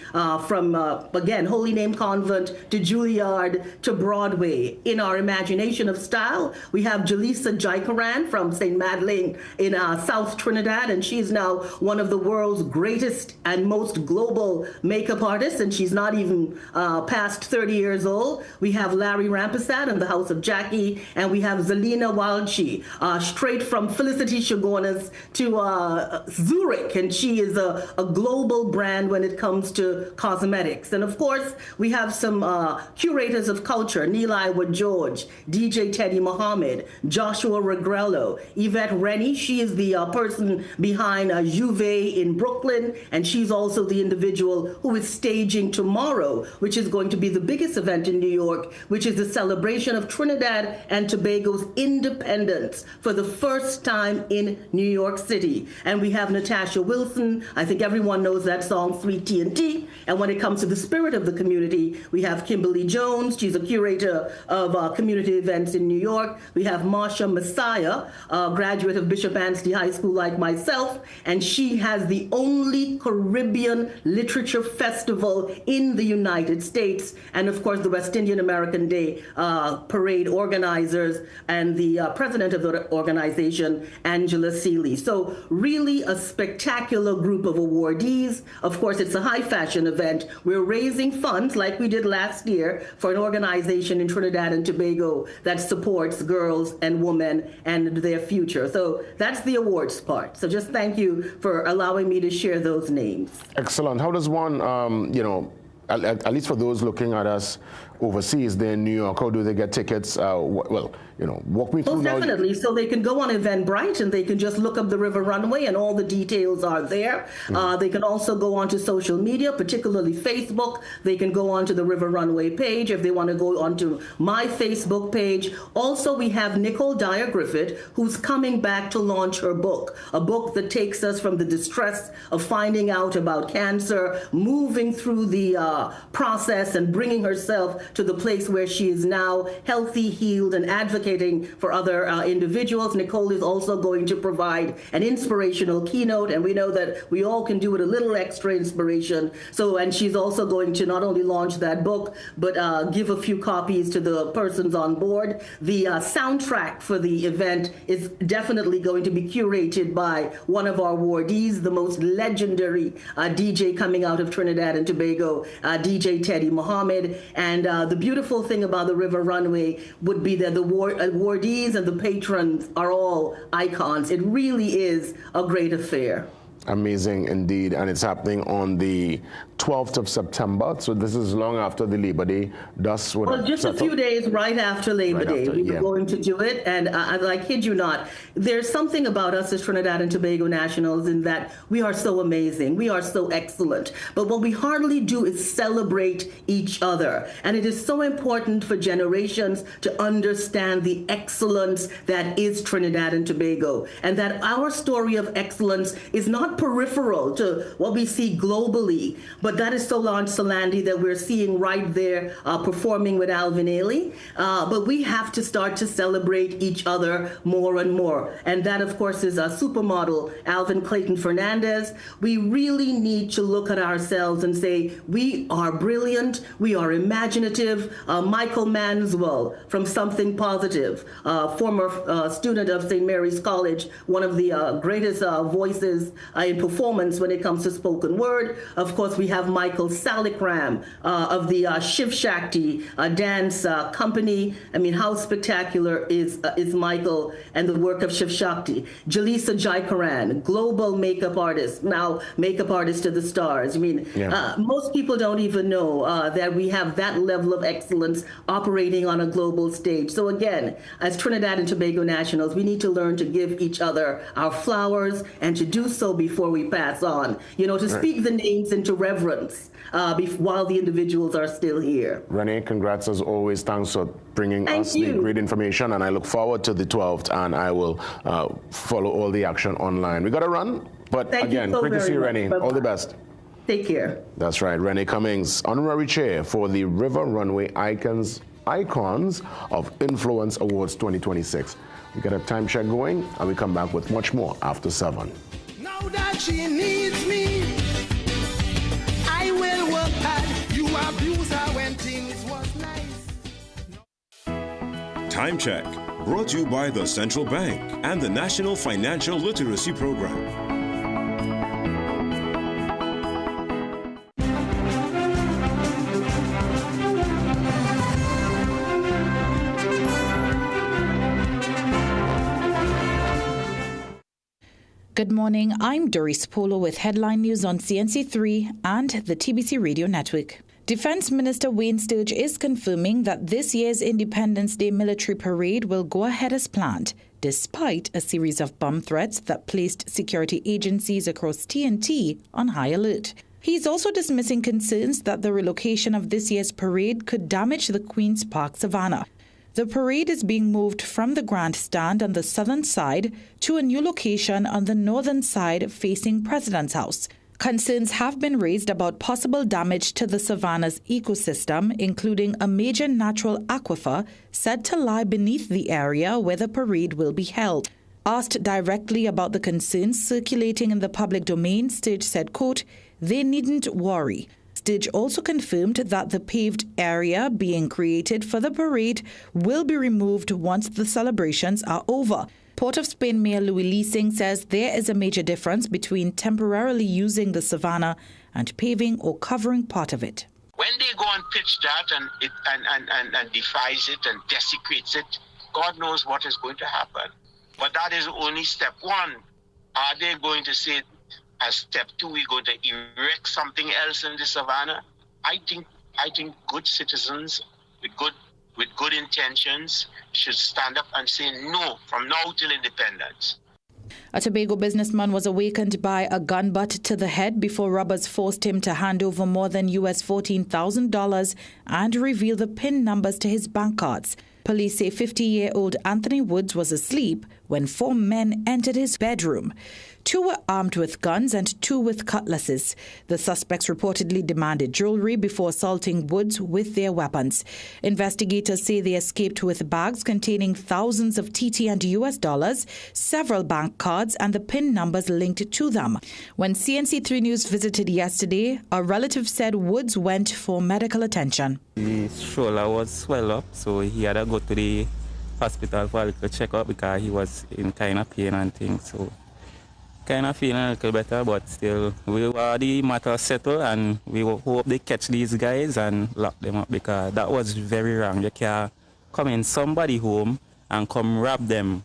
from, again, Holy Name Convent to Juilliard to Broadway. In our imagination of style, we have Jaleesa Jaikaran from St. Madeleine in South Trinidad, and she's now one of the world's greatest and most global makeup artists, and she's not even past 30 years old. We have Larry Rampasad in the House of Jackie, and we have Zelina Walchi, straight from Felicity Shogunas to Zurich, and she is a global brand when it comes to cosmetics. And of course, we have some curators of culture, Neil Iwood George, DJ Teddy Mohammed, Joshua Regrello, Yvette Rennie, she is the person behind Juve in Brooklyn, and she's also the individual who is staging tomorrow, which is going to be the biggest event in New York, which is the celebration of Trinidad and Tobago's independence for the first time in New York City. And we have Natasha Wilson. I think everyone knows that song, Sweet T&T. And when it comes to the spirit of the community, we have Kimberly Jones. She's a curator of community events in New York. We have Marsha Messiah, a graduate of Bishop Anstey High School like myself, and she has the only Caribbean Literature Festival in the United States, and of course the West Indian American Day parade organizers and the president of the organization, Angela Seeley. So really a spectacular group of awardees. Of course, it's a high fashion event. We're raising funds like we did last year for an organization in Trinidad and Tobago that supports girls and women and their future. So that's the awards part. So just thank you for allowing me to share those names. Excellent. How does one, at least for those looking at us overseas, they're in New York, how do they get tickets? Walk me through. Most definitely. So they can go on Eventbrite and they can just look up the River Runway and all the details are there. They can also go onto social media, particularly Facebook. They can go onto the River Runway page if they want to go onto my Facebook page. Also, we have Nicole Dyer Griffith, who's coming back to launch her book, a book that takes us from the distress of finding out about cancer, moving through the process and bringing herself to the place where she is now healthy, healed, and advocating for other individuals. Nicole is also going to provide an inspirational keynote, and we know that we all can do with a little extra inspiration. So, and she's also going to not only launch that book, but give a few copies to the persons on board. The soundtrack for the event is definitely going to be curated by one of our awardees, the most legendary DJ coming out of Trinidad and Tobago, DJ Teddy Muhammad. And the beautiful thing about the River Runway would be that the awardees and the patrons are all icons. It really is a great affair. Amazing indeed, and it's happening on the 12th of September, so this is long after the Labor Day. Well, just a few days right after Labor Day, we were going to do it, and I kid you not, there's something about us as Trinidad and Tobago nationals in that we are so amazing, we are so excellent, but what we hardly do is celebrate each other, and it is so important for generations to understand the excellence that is Trinidad and Tobago, and that our story of excellence is not peripheral to what we see globally, but that is Solange Solandi that we're seeing right there performing with Alvin Ailey. But we have to start to celebrate each other more and more. And that, of course, is a supermodel, Alvin Clayton Fernandez. We really need to look at ourselves and say, we are brilliant, we are imaginative. Michael Manswell from Something Positive, former student of St. Mary's College, one of the greatest voices in performance when it comes to spoken word. Of course, we have Michael Salikram of the Shiv Shakti dance company. I mean, how spectacular is Michael and the work of Shiv Shakti? Jalisa Jaikaran, global makeup artist, now makeup artist to the stars. I mean, most people don't even know that we have that level of excellence operating on a global stage. So again, as Trinidad and Tobago nationals, we need to learn to give each other our flowers and to do so before we pass on. You know, to speak the names into reverence while the individuals are still here. Renee, congrats as always. Thanks for bringing us the great information, and I look forward to the 12th, and I will follow all the action online. We got to run, but again, great to see you, Renee. All the best. Take care. That's right. Renee Cummings, honorary chair for the River Runway Icons of Influence Awards 2026. We got a time check going, and we come back with much more after 7. Now that she needs me, I will work hard. You abuse her when things was nice. Time check, brought to you by the Central Bank and the National Financial Literacy Program. Good morning, I'm Doris Polo with headline news on CNC3 and the TBC Radio Network. Defense Minister Wayne Sturge is confirming that this year's Independence Day military parade will go ahead as planned, despite a series of bomb threats that placed security agencies across TNT on high alert. He's also dismissing concerns that the relocation of this year's parade could damage the Queen's Park Savannah. The parade is being moved from the grandstand on the southern side to a new location on the northern side facing President's House. Concerns have been raised about possible damage to the Savannah's ecosystem, including a major natural aquifer said to lie beneath the area where the parade will be held. Asked directly about the concerns circulating in the public domain, Sturge said, quote, "They needn't worry." Sturge also confirmed that the paved area being created for the parade will be removed once the celebrations are over. Port of Spain Mayor Louis Leasing says there is a major difference between temporarily using the Savannah and paving or covering part of it. When they go and pitch that and defies it and desecrates it, God knows what is going to happen. But that is only step one. Are they going to say, as step two, we're going to erect something else in the Savannah? I think good citizens with good intentions should stand up and say no from now till independence. A Tobago businessman was awakened by a gun butt to the head before robbers forced him to hand over more than $14,000 and reveal the PIN numbers to his bank cards. Police say 50-year-old Anthony Woods was asleep when 4 men entered his bedroom. 2 were armed with guns and 2 with cutlasses. The suspects reportedly demanded jewelry before assaulting Woods with their weapons. Investigators say they escaped with bags containing thousands of TT and US dollars, several bank cards, and the PIN numbers linked to them. When CNC3 News visited yesterday, a relative said Woods went for medical attention. His shoulder was swelled up, so he had to go to the hospital for a little checkup because he was in kind of pain and things. So kind of feeling a little better, but still, we were the matter settled, and we hope they catch these guys and lock them up because that was very wrong. You can't come in somebody's home and come rob them.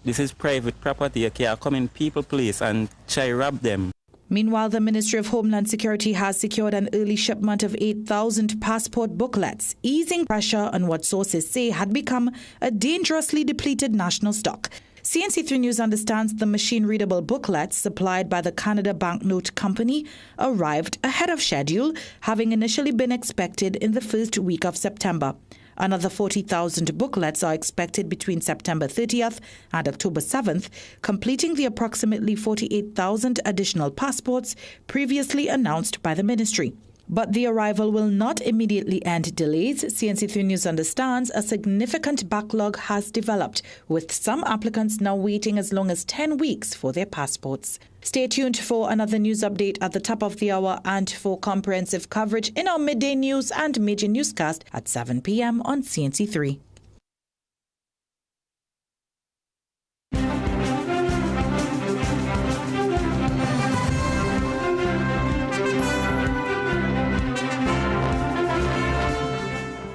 This is private property. You can't come in people's place and try rob them. Meanwhile, the Ministry of Homeland Security has secured an early shipment of 8,000 passport booklets, easing pressure on what sources say had become a dangerously depleted national stock. CNC3 News understands the machine-readable booklets supplied by the Canada Banknote Company arrived ahead of schedule, having initially been expected in the first week of September. Another 40,000 booklets are expected between September 30th and October 7th, completing the approximately 48,000 additional passports previously announced by the ministry. But the arrival will not immediately end delays. CNC3 News understands a significant backlog has developed, with some applicants now waiting as long as 10 weeks for their passports. Stay tuned for another news update at the top of the hour and for comprehensive coverage in our midday news and major newscast at 7 p.m. on CNC3.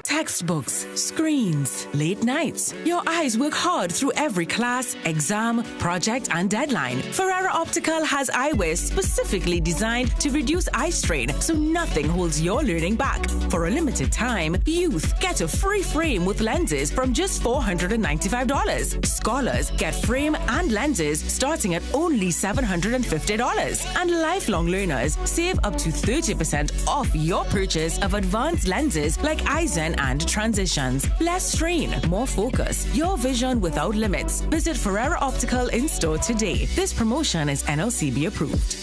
Textbooks, screens, late nights. Your eyes work hard through every class, exam, project, and deadline. Ferrara Optical has eyewear specifically designed to reduce eye strain so nothing holds your learning back. For a limited time, youth get a free frame with lenses from just $495. Scholars get frame and lenses starting at only $750. And lifelong learners save up to 30% off your purchase of advanced lenses like Eisen and Transitions. Less strain, more focus. Your vision without limits. Visit Ferrara Optical in store today. This promotion is NLCB approved.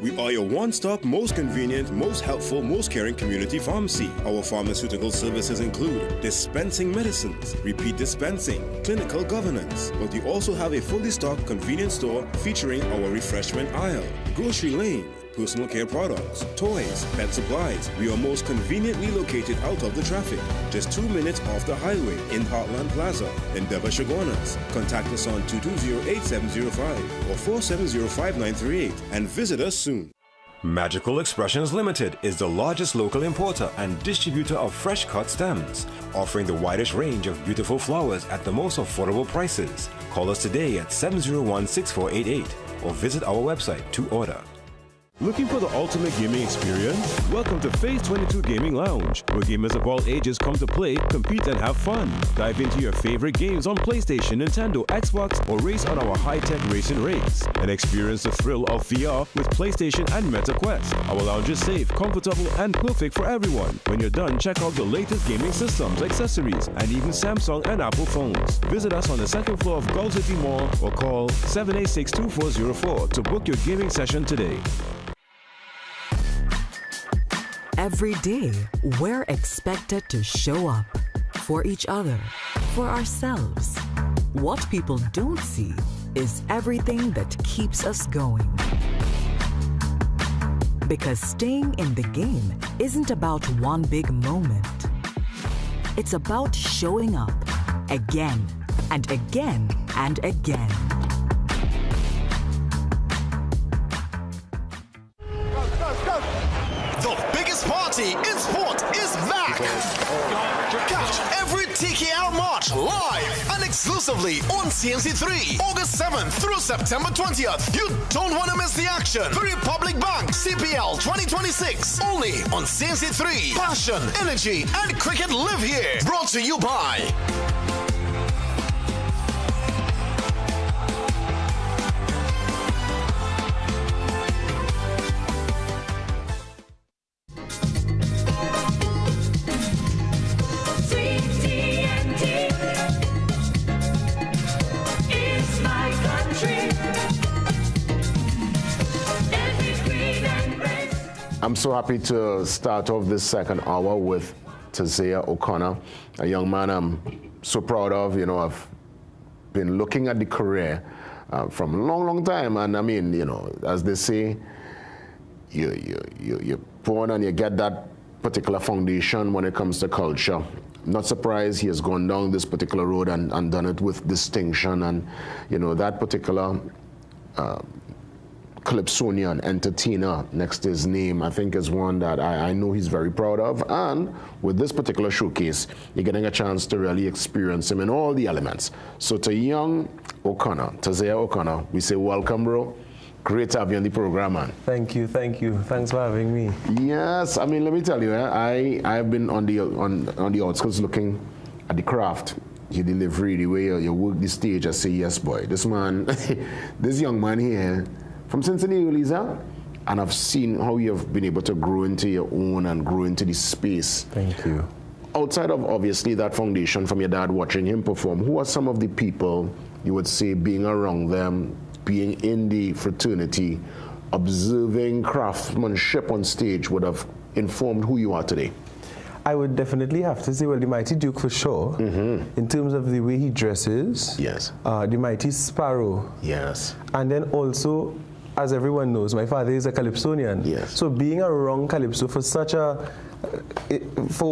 We are your one-stop, most convenient, most helpful, most caring community pharmacy. Our pharmaceutical services include dispensing medicines, repeat dispensing, clinical governance. But we also have a fully stocked convenience store featuring our refreshment aisle, grocery lane, personal care products, toys, pet supplies. We are most conveniently located out of the traffic, just 2 minutes off the highway in Heartland Plaza, Endeavour, Chaguanas. Contact us on 220-8705 or 470-5938 and visit us soon. Magical Expressions Limited is the largest local importer and distributor of fresh cut stems, offering the widest range of beautiful flowers at the most affordable prices. Call us today at 701-6488 or visit our website to order. Looking for the ultimate gaming experience? Welcome to Phase 22 Gaming Lounge, where gamers of all ages come to play, compete, and have fun. Dive into your favorite games on PlayStation, Nintendo, Xbox, or race on our high-tech racing rigs. And experience the thrill of VR with PlayStation and Meta Quest. Our lounge is safe, comfortable, and perfect for everyone. When you're done, check out the latest gaming systems, accessories, and even Samsung and Apple phones. Visit us on the second floor of Gulf City Mall or call 786-2404 to book your gaming session today. Every day, we're expected to show up for each other, for ourselves. What people don't see is everything that keeps us going. Because staying in the game isn't about one big moment. It's about showing up again and again and again. The biggest party in sport is back. Catch every TKR match live and exclusively on CNC3, August 7th through September 20th. You don't want to miss the action. The Republic Bank CPL 2026, only on CNC3. Passion, energy, and cricket live here. Brought to you by I'm so happy to start off this second hour with Tazea O'Connor, a young man I'm so proud of. You know, I've been looking at the career from a long, long time. And I mean, you know, as they say, you're born and you get that particular foundation when it comes to culture. I'm not surprised he has gone down this particular road and done it with distinction. And, you know, that particular Calypsonian entertainer next to his name, I think is one that I know he's very proud of. And with this particular showcase, you're getting a chance to really experience him in all the elements. So to young O'Connor, Tazea O'Connor, we say welcome, bro. Great to have you on the program, man. Thank you, thank you. Thanks for having me. Yes, I mean, let me tell you, I've been on the outskirts looking at the craft, your delivery, the way you work the stage. I say, yes, boy, this man, this young man here, from Cincinnati, Lisa, and I've seen how you've been able to grow into your own and grow into the space. Thank you. Outside of obviously that foundation from your dad watching him perform, who are some of the people you would say being around them, being in the fraternity, observing craftsmanship on stage would have informed who you are today? I would definitely have to say, well, the Mighty Duke for sure. In terms of the way he dresses. Yes. The Mighty Sparrow. Yes. And then also, as everyone knows, my father is a Calypsonian. Yes. So being around Calypso for such for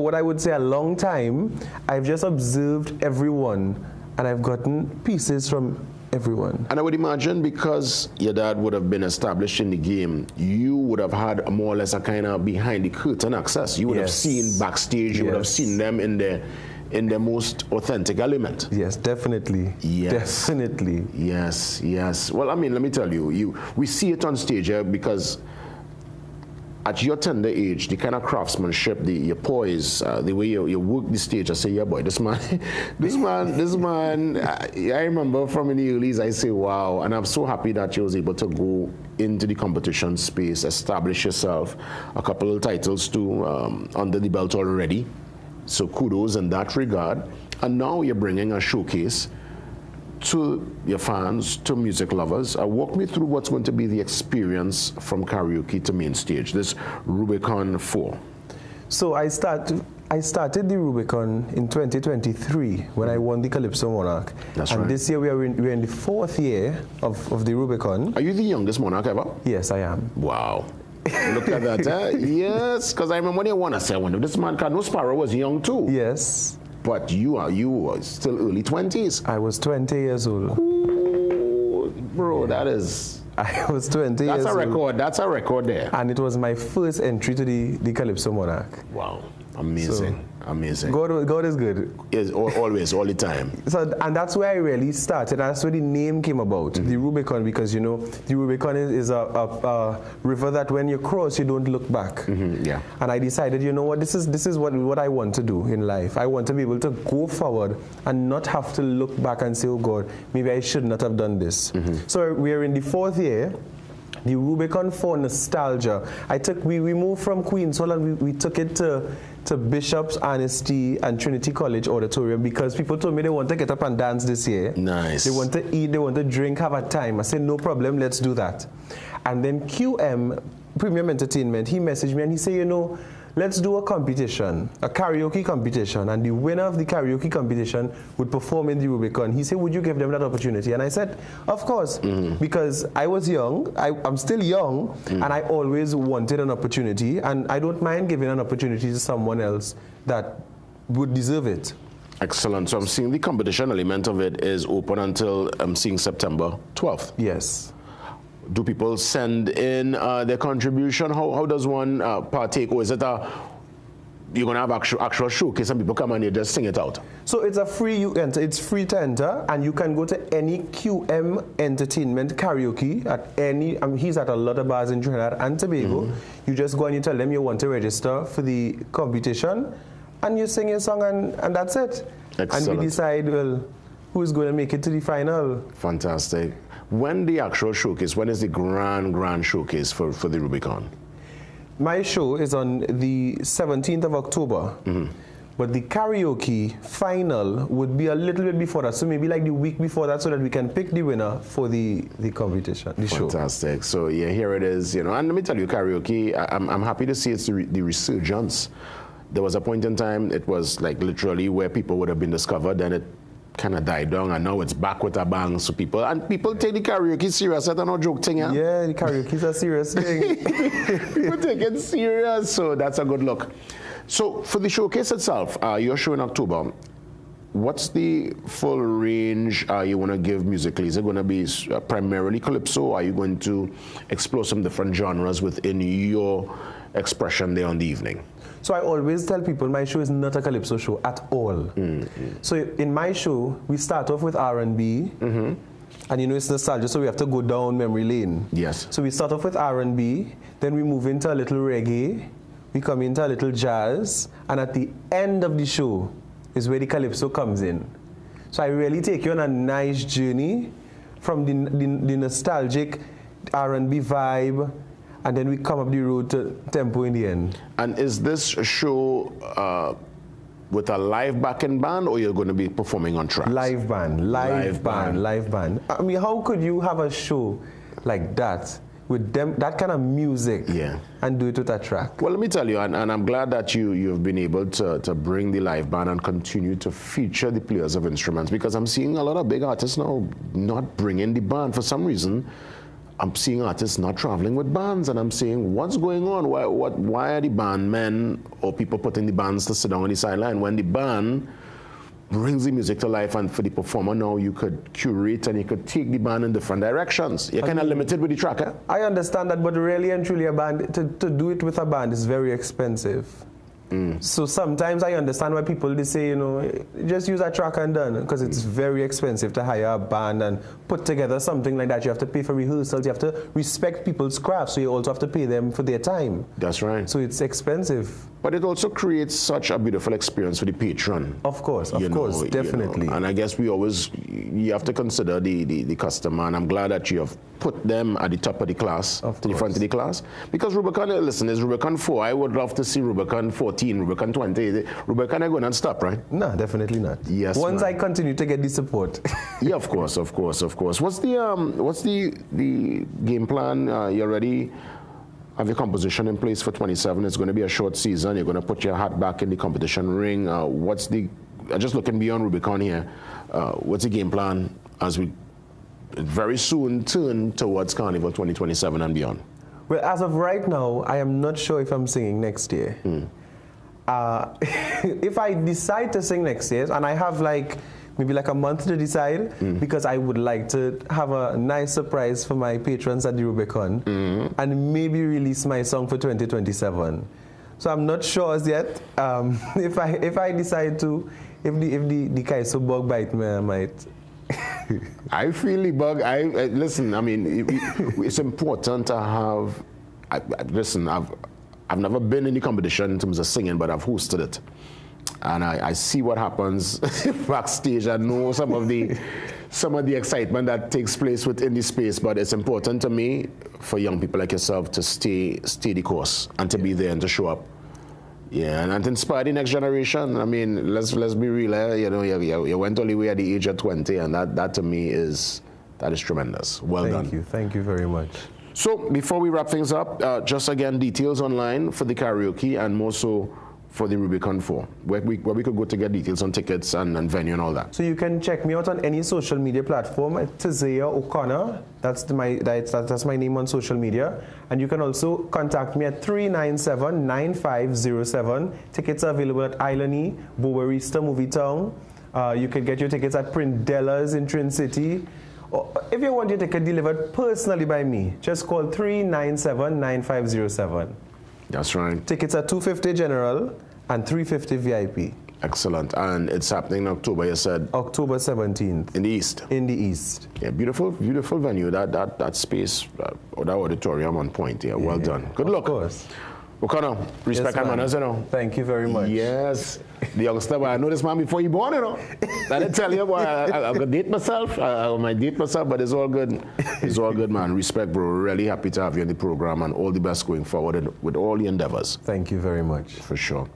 what I would say a long time, I've just observed everyone and I've gotten pieces from everyone. And I would imagine because your dad would have been established in the game, you would have had more or less a kind of behind the curtain access. You would have seen backstage, you would have seen them in the most authentic element. Yes, definitely. Yes. Definitely. Yes, yes. Well, I mean, let me tell you, we see it on stage here because at your tender age, the kind of craftsmanship, your poise, the way you work the stage, I say, yeah, boy, this man, I remember from in the earlys, I say, wow. And I'm so happy that you was able to go into the competition space, establish yourself, a couple of titles too under the belt already. So kudos in that regard. And now you're bringing a showcase to your fans, to music lovers. Walk me through what's going to be the experience from karaoke to main stage, this Rubicon 4. So I started the Rubicon in 2023 when I won the Calypso Monarch. That's and right. This year we're in the 4th year of the Rubicon. Are you the youngest monarch ever? Yes, I am. Wow. Look at that, Yes, because I remember when you won, I said, this man, no Sparrow was young too. Yes. But you were still early 20s. I was 20 years old. Ooh, bro, that is... I was 20 years old. That's a record there. And it was my first entry to the Calypso Monarch. Wow. Amazing, amazing. God is good. Yes, always, all the time. So, and that's where I really started. That's where the name came about, the Rubicon, because you know the Rubicon is a river that when you cross, you don't look back. Yeah. And I decided, you know what, this is what I want to do in life. I want to be able to go forward and not have to look back and say, oh God, maybe I should not have done this. So we're in the 4th year. The Rubicon for nostalgia. We moved from Queens Hall and we took it to Bishop's, Honesty, and Trinity College Auditorium because people told me they want to get up and dance this year. Nice. They want to eat, they want to drink, have a time. I said, no problem, let's do that. And then QM, Premium Entertainment, he messaged me and he said, you know, let's do a competition, a karaoke competition, and the winner of the karaoke competition would perform in the Rubicon. He said, would you give them that opportunity? And I said, of course, because I was young, I'm still young, and I always wanted an opportunity, and I don't mind giving an opportunity to someone else that would deserve it. Excellent. So I'm seeing the competition element of it is open until I'm seeing September 12th. Yes. Do people send in their contribution? How does one partake? Or is it you're going to have actual showcase and people come and you just sing it out? So it's it's free to enter, and you can go to any QM Entertainment karaoke at any, he's at a lot of bars in Trinidad and Tobago. You just go and you tell them you want to register for the competition, and you sing your song, and that's it. Excellent. And we decide, well, who's going to make it to the final. Fantastic. When the actual showcase, when is the grand showcase for the Rubicon? My show is on the 17th of October, but the karaoke final would be a little bit before that, so maybe like the week before that, so that we can pick the winner for the competition, the show. Fantastic. So yeah, here it is, you know, and let me tell you, karaoke, I'm happy to see it's the resurgence. There was a point in time, it was like literally where people would have been discovered, and it kind of died down, and now it's back with a bang. So people take the karaoke serious. That's no joke thing, yeah? Yeah, the karaoke is a serious thing. People take it serious, so that's a good look. So for the showcase itself, your show in October, what's the full range you want to give musically? Is it going to be primarily calypso? Are you going to explore some different genres within your expression there on the evening? So I always tell people my show is not a calypso show at all. So in my show, we start off with R&B, and you know it's nostalgia, so we have to go down memory lane. Yes. So we start off with R&B, then we move into a little reggae, we come into a little jazz, and at the end of the show is where the calypso comes in. So I really take you on a nice journey from the nostalgic R&B vibe, and then we come up the road to tempo in the end. And is this show with a live backing band, or you're going to be performing on tracks? Live band. I mean, how could you have a show like that with that kind of music and do it with a track? Well, let me tell you, and I'm glad that you've been able to bring the live band and continue to feature the players of instruments, because I'm seeing a lot of big artists now not bringing the band for some reason. I'm seeing artists not traveling with bands, and I'm saying, what's going on? Why are the band men or people putting the bands to sit down on the sideline when the band brings the music to life? And for the performer now, you could curate and you could take the band in different directions. You're kind of limited with the track, eh? I understand that, but really and truly a band, to do it with a band is very expensive. So sometimes I understand why people, they say, you know, just use a track and done, because it's very expensive to hire a band and put together something like that. You have to pay for rehearsals, you have to respect people's craft, so you also have to pay them for their time. That's right. So it's expensive. But it also creates such a beautiful experience for the patron. Of course, definitely. You know, and I guess you have to consider the customer, and I'm glad that you have put them at the top of the class, to the front of the class. Because Rubicon, listen, is Rubicon 4. I would love to see Rubicon 14, Rubicon 20. Rubicon are going to stop, right? No, definitely not. Yes. Once I continue to get the support. Yeah, of course. What's the game plan? You already have your composition in place for 27. It's going to be a short season. You're going to put your hat back in the competition ring. Just looking beyond Rubicon here, what's the game plan as we very soon turn towards Carnival 2027 and beyond? Well, as of right now, I am not sure if I'm singing next year. If I decide to sing next year, and I have maybe a month to decide, because I would like to have a nice surprise for my patrons at the Rubicon and maybe release my song for 2027. So I'm not sure as yet. If I decide to, if the Kaiso bug bite me, I might. I feel the bug. Listen. I mean, it's important to have. Listen, I've never been in the competition in terms of singing, but I've hosted it, and I see what happens backstage. I know some of the excitement that takes place within the space, but it's important to me for young people like yourself to stay the course and to be there and to show up. Yeah, and to inspire the next generation. I mean, let's be real. You know, you went all the way at the age of 20, and that to me is tremendous. Well done. Thank you very much. So before we wrap things up, just again, details online for the karaoke and more so for the Rubicon 4, where we could go to get details on tickets and venue and all that. So you can check me out on any social media platform at Tizaya O'Connor. That's my name on social media. And you can also contact me at 397-9507. Tickets are available at Island Bowerista Movie Town. You can get your tickets at Prindella's in Trin City. If you want your ticket delivered personally by me, just call 397-9507. That's right. Tickets are $250 general and $350 VIP. Excellent. And it's happening in October, you said? October 17th. In the East? In the East. Yeah, beautiful venue. That space, or that auditorium on point. Yeah, well done. Good luck. Of course. O'Connor, respect and manners, you know. Thank you very much. Yes. The youngster, I know this man before he born, you know. I didn't tell you, boy, I'm going to date myself. I might date myself, but it's all good. It's all good, man. Respect, bro. Really happy to have you in the program and all the best going forward with all the endeavors. Thank you very much. For sure.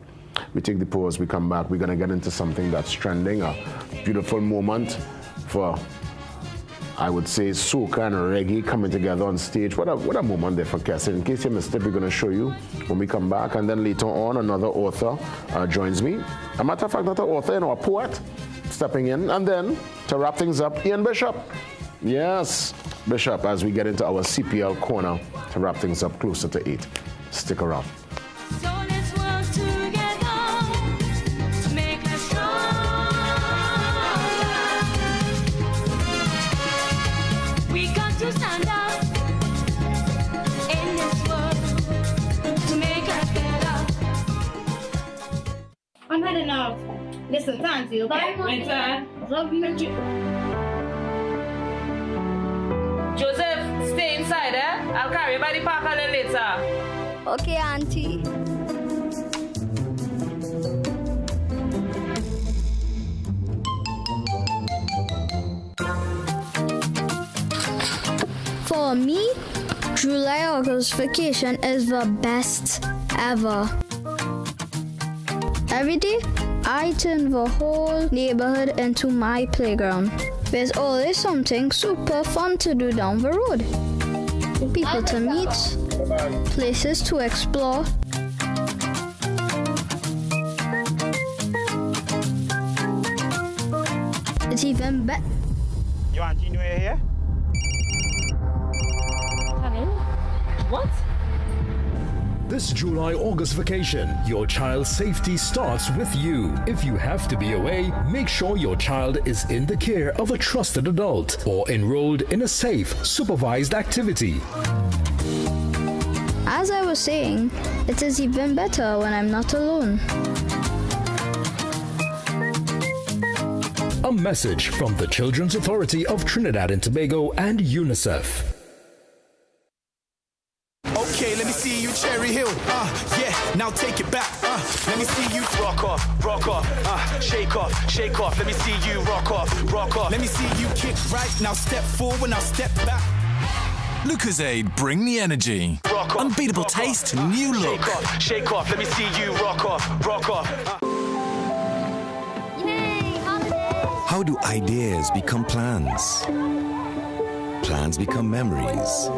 We take the pause, we come back. We're going to get into something that's trending, a beautiful moment for, I would say, soca and reggae coming together on stage. What a moment there for Kessin. In case you missed it, we're going to show you when we come back. And then later on, another author joins me. A matter of fact, not an author, a poet stepping in. And then, to wrap things up, Ian Bishop. Yes, Bishop, as we get into our CPL corner to wrap things up closer to 8. Stick around. I'm heading out. Listen, thank you. Okay? Love you. Joseph, stay inside, eh? I'll carry you by the park a little later. Okay, Auntie. For me, July-August vacation is the best ever. Every day, I turn the whole neighborhood into my playground. There's always something super fun to do down the road. People to meet, places to explore. It's even better. Your auntie knew you're here? Hello? What? This July-August vacation, your child's safety starts with you. If you have to be away, make sure your child is in the care of a trusted adult or enrolled in a safe, supervised activity. As I was saying, it is even better when I'm not alone. A message from the Children's Authority of Trinidad and Tobago and UNICEF. Okay, let me see you, Cherry Hill. Yeah, now take it back. Let me see you rock off, shake off, shake off. Let me see you rock off. Let me see you kick right. Now step forward, now step back. Lucozade, bring the energy. Rock off, unbeatable rock taste, off. new look. Shake off. Let me see you rock off. Yay, holidays! How do ideas become plans? Plans become memories.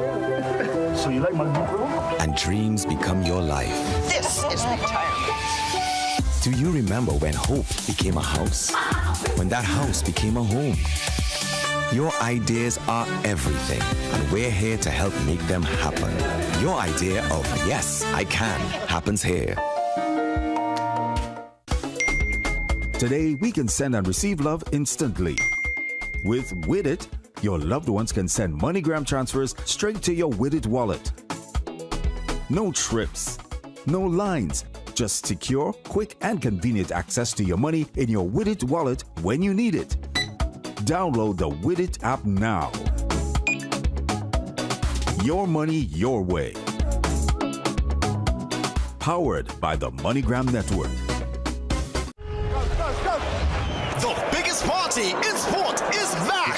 So you like my new room? And dreams become your life. This is retirement. Do you remember when hope became a house? When that house became a home? Your ideas are everything, and we're here to help make them happen. Your idea of yes, I can happens here. Today, we can send and receive love instantly. With It, your loved ones can send MoneyGram transfers straight to your It wallet. No trips, no lines, Just secure, quick, and convenient access to your money in your With It wallet when you need it. Download the With It app now. Your money, your way. Powered by the MoneyGram Network. The biggest party in sport is back.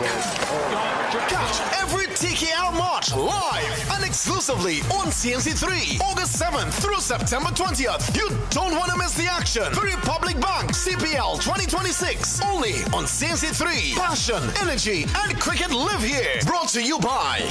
Catch every TKR match live and exclusively on CNC3, August 7th through September 20th. You don't want to miss the action. The Republic Bank CPL 2026, only on CNC3. Passion, energy, and cricket live here. Brought to you by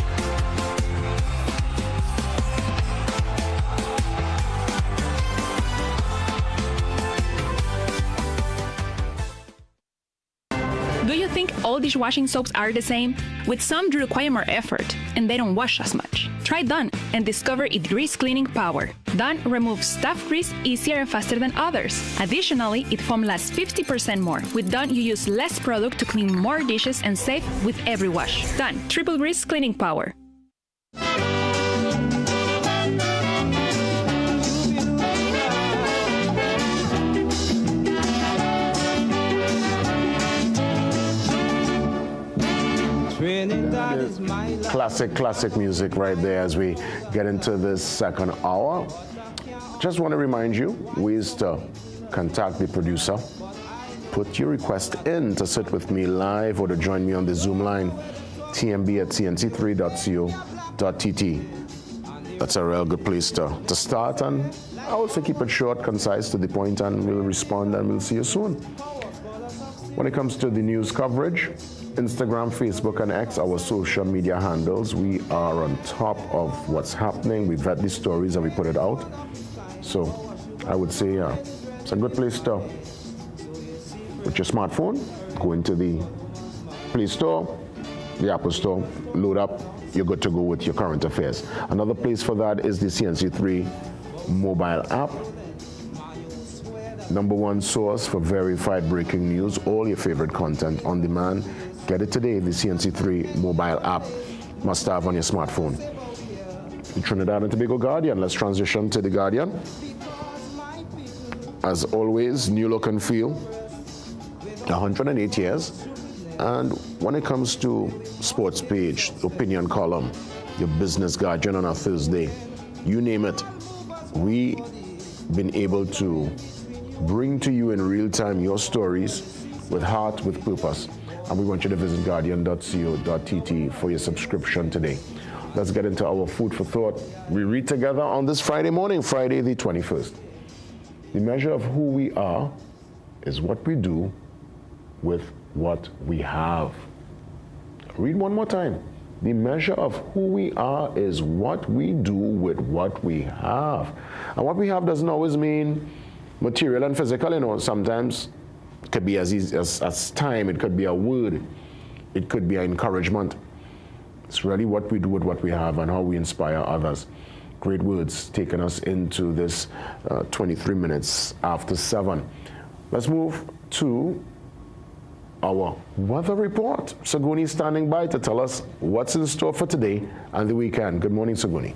Do you think all dishwashing soaps are the same? With some, they require more effort, and they don't wash as much. Try Dawn and discover its grease cleaning power. Dawn removes stubborn grease easier and faster than others. Additionally, it foam lasts 50% more. With Dawn, you use less product to clean more dishes and save with every wash. Dawn, triple grease cleaning power. Classic music right there as we get into this second hour. Just want to remind you, ways to contact the producer. Put your request in to sit with me live or to join me on the Zoom line, tmb@cnc3.co.tt. That's a real good place to start, and I also keep it short, concise, to the point, and we'll respond, and we'll see you soon. When it comes to the news coverage, Instagram, Facebook, and X, our social media handles, we are on top of what's happening. We vet the stories and we put it out. So I would say it's a good place to, with your smartphone, go into the Play Store, the Apple Store, load up, you're good to go with your current affairs. Another place for that is the CNC3 mobile app. #1 source for verified breaking news, all your favorite content on demand. Get it today, the CNC3 mobile app. Must have on your smartphone. The Trinidad and Tobago Guardian. Let's transition to the Guardian. As always, new look and feel. 108 years. And when it comes to sports page, opinion column, your business Guardian on a Thursday, you name it, we been able to bring to you in real time your stories with heart, with purpose. And we want you to visit guardian.co.tt for your subscription today. Let's get into our food for thought. We read together on this Friday morning, Friday the 21st. The measure of who we are is what we do with what we have. Read one more time. The measure of who we are is what we do with what we have. And what we have doesn't always mean material and physical, you know. Sometimes it could be as easy as time, it could be a word, it could be an encouragement. It's really what we do with what we have and how we inspire others. Great words taking us into this 23 minutes after 7. Let's move to our weather report. Saguni standing by to tell us what's in store for today and the weekend. Good morning, Saguni.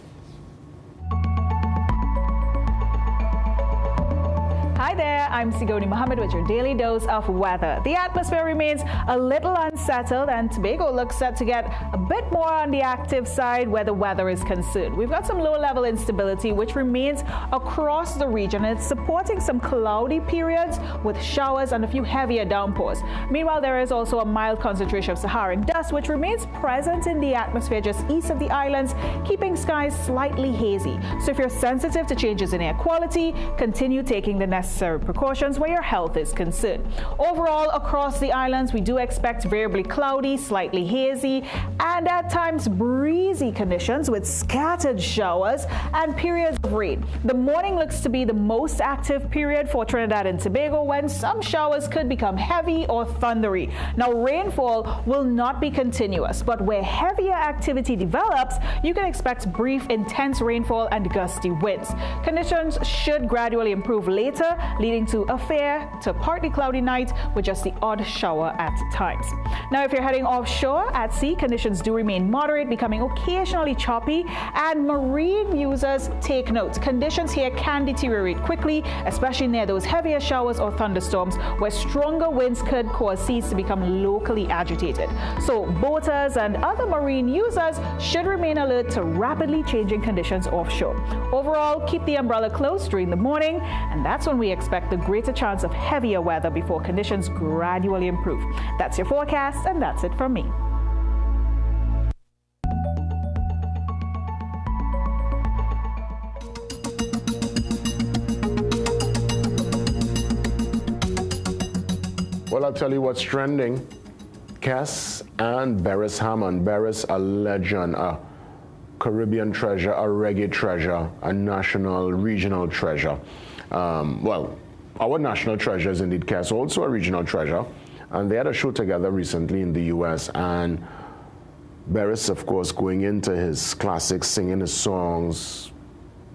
Hi there, I'm Sigoni Mohammed with your daily dose of weather. The atmosphere remains a little unsettled and Tobago looks set to get a bit more on the active side where the weather is concerned. We've got some low-level instability which remains across the region. It's supporting some cloudy periods with showers and a few heavier downpours. Meanwhile, there is also a mild concentration of Saharan dust which remains present in the atmosphere just east of the islands, keeping skies slightly hazy. So if you're sensitive to changes in air quality, continue taking the necessary precautions where your health is concerned. Overall, across the islands, we do expect variably cloudy, slightly hazy, and at times breezy conditions with scattered showers and periods of rain. The morning looks to be the most active period for Trinidad and Tobago when some showers could become heavy or thundery. Now, rainfall will not be continuous, but where heavier activity develops, you can expect brief, intense rainfall and gusty winds. Conditions should gradually improve later, leading to to a fair to partly cloudy night with just the odd shower at times. Now, if you're heading offshore at sea, conditions do remain moderate, becoming occasionally choppy, and marine users take note. Conditions here can deteriorate quickly, especially near those heavier showers or thunderstorms where stronger winds could cause seas to become locally agitated. So boaters and other marine users should remain alert to rapidly changing conditions offshore. Overall, keep the umbrella close during the morning, and that's when we expect the greater chance of heavier weather before conditions gradually improve. That's your forecast, and that's it from me. Well, I'll tell you what's trending. Cass and Beres Hammond. Beres, a legend, a Caribbean treasure, a reggae treasure, a national, regional treasure. Well, our national treasure is indeed Cass, also a regional treasure. And they had a show together recently in the US. And Beres, of course, going into his classics, singing his songs.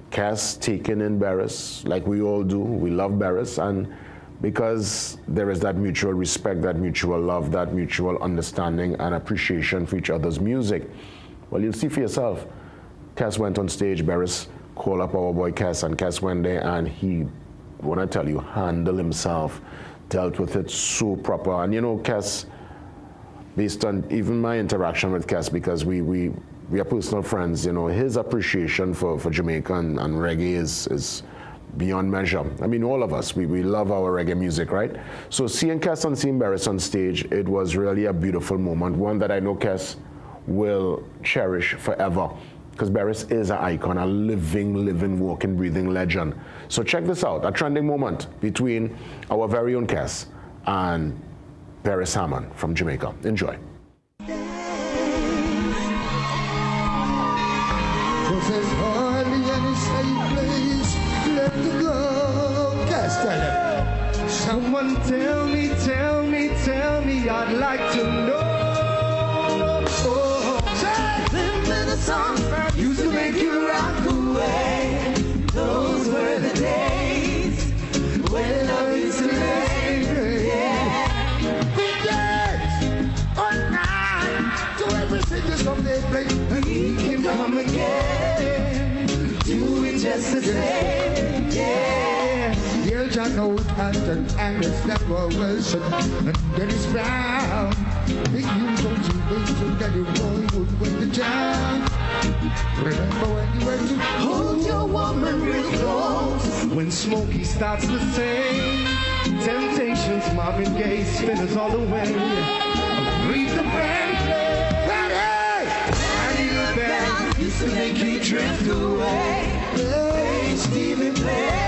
Cass taking in Beres, like we all do. We love Beres. And because there is that mutual respect, that mutual love, that mutual understanding and appreciation for each other's music. Well, you'll see for yourself. Cass went on stage, Beres called up our boy Cass, and Cass went there, and he, when I tell you, handled himself, dealt with it so proper. And you know, Cass, based on even my interaction with Cass, because we are personal friends, you know, his appreciation for Jamaica and reggae is beyond measure. I mean, all of us, we love our reggae music, right? So seeing Cass and seeing Beres on stage, it was really a beautiful moment, one that I know Cass will cherish forever, because Beres is an icon, a living, walking, breathing legend. So check this out, a trending moment between our very own Cass and Beres Hammond from Jamaica. Enjoy. Someone tell me, I'd like to know. Remember the songs that used to make you rock away. Those were the days when love used to play. Yeah. We dance all night to every single song they play. We can come again, do it just the same. Yeah. Here's an old pattern and it's never was and then it's brown. Big news on TV so that you know you would win the job. Remember when you went to hold your woman real close? When Smokey starts to sing, Temptations, Marvin Gaye, spinners all the way. Read the band play. I need a band used to make you drift away. Hey, Stevie play.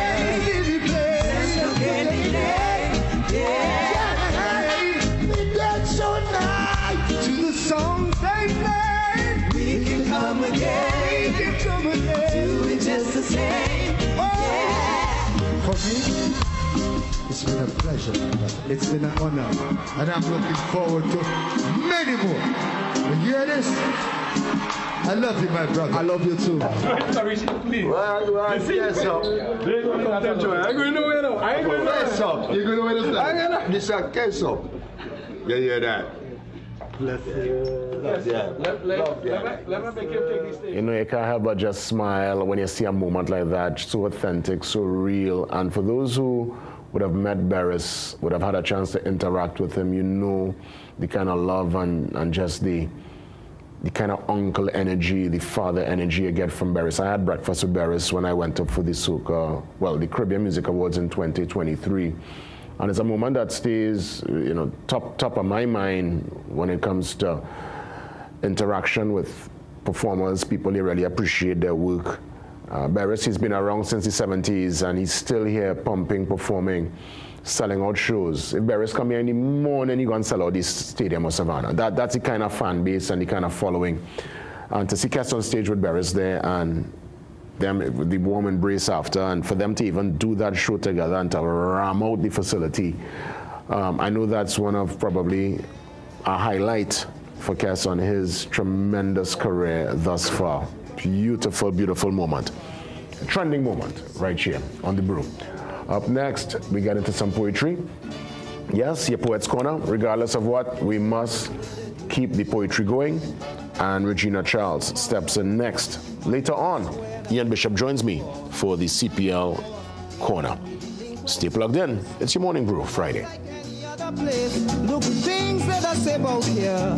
Do it just the same. Yeah. For me, it's been a pleasure. It's been an honor. And I'm looking forward to many more. You hear this? I love you, my brother. I love you too. Well, yes, sir. I ain't going nowhere now. I ain't going nowhere. Yes, sir. You're going nowhere now. I ain't going this is case, sir. You hear that? Bless you. Let me make him take this thing. You know, you can't help but just smile when you see a moment like that, so authentic, so real. And for those who would have met Beres, would have had a chance to interact with him, you know the kind of love and just the kind of uncle energy, the father energy you get from Beres. I had breakfast with Beres when I went up for the Soca, well, the Caribbean Music Awards in 2023. And it's a moment that stays, you know, top of my mind when it comes to interaction with performers, people who really appreciate their work. Beres, he's been around since the 70s, and he's still here pumping, performing, selling out shows. If Beres come here in the morning, he go and sell out this stadium of Savannah. That's the kind of fan base and the kind of following. And to see Cass on stage with Beres there and them with the warm embrace after, and for them to even do that show together and to ram out the facility, I know that's one of probably a highlight for Cass on his tremendous career thus far. Beautiful, beautiful moment. A trending moment right here on The Brew. Up next, we get into some poetry. Yes, your Poets Corner. Regardless of what, we must keep the poetry going. And Regina Charles steps in next. Later on, Ian Bishop joins me for the CPL Corner. Stay plugged in. It's your Morning Brew Friday. Look, things that I say about here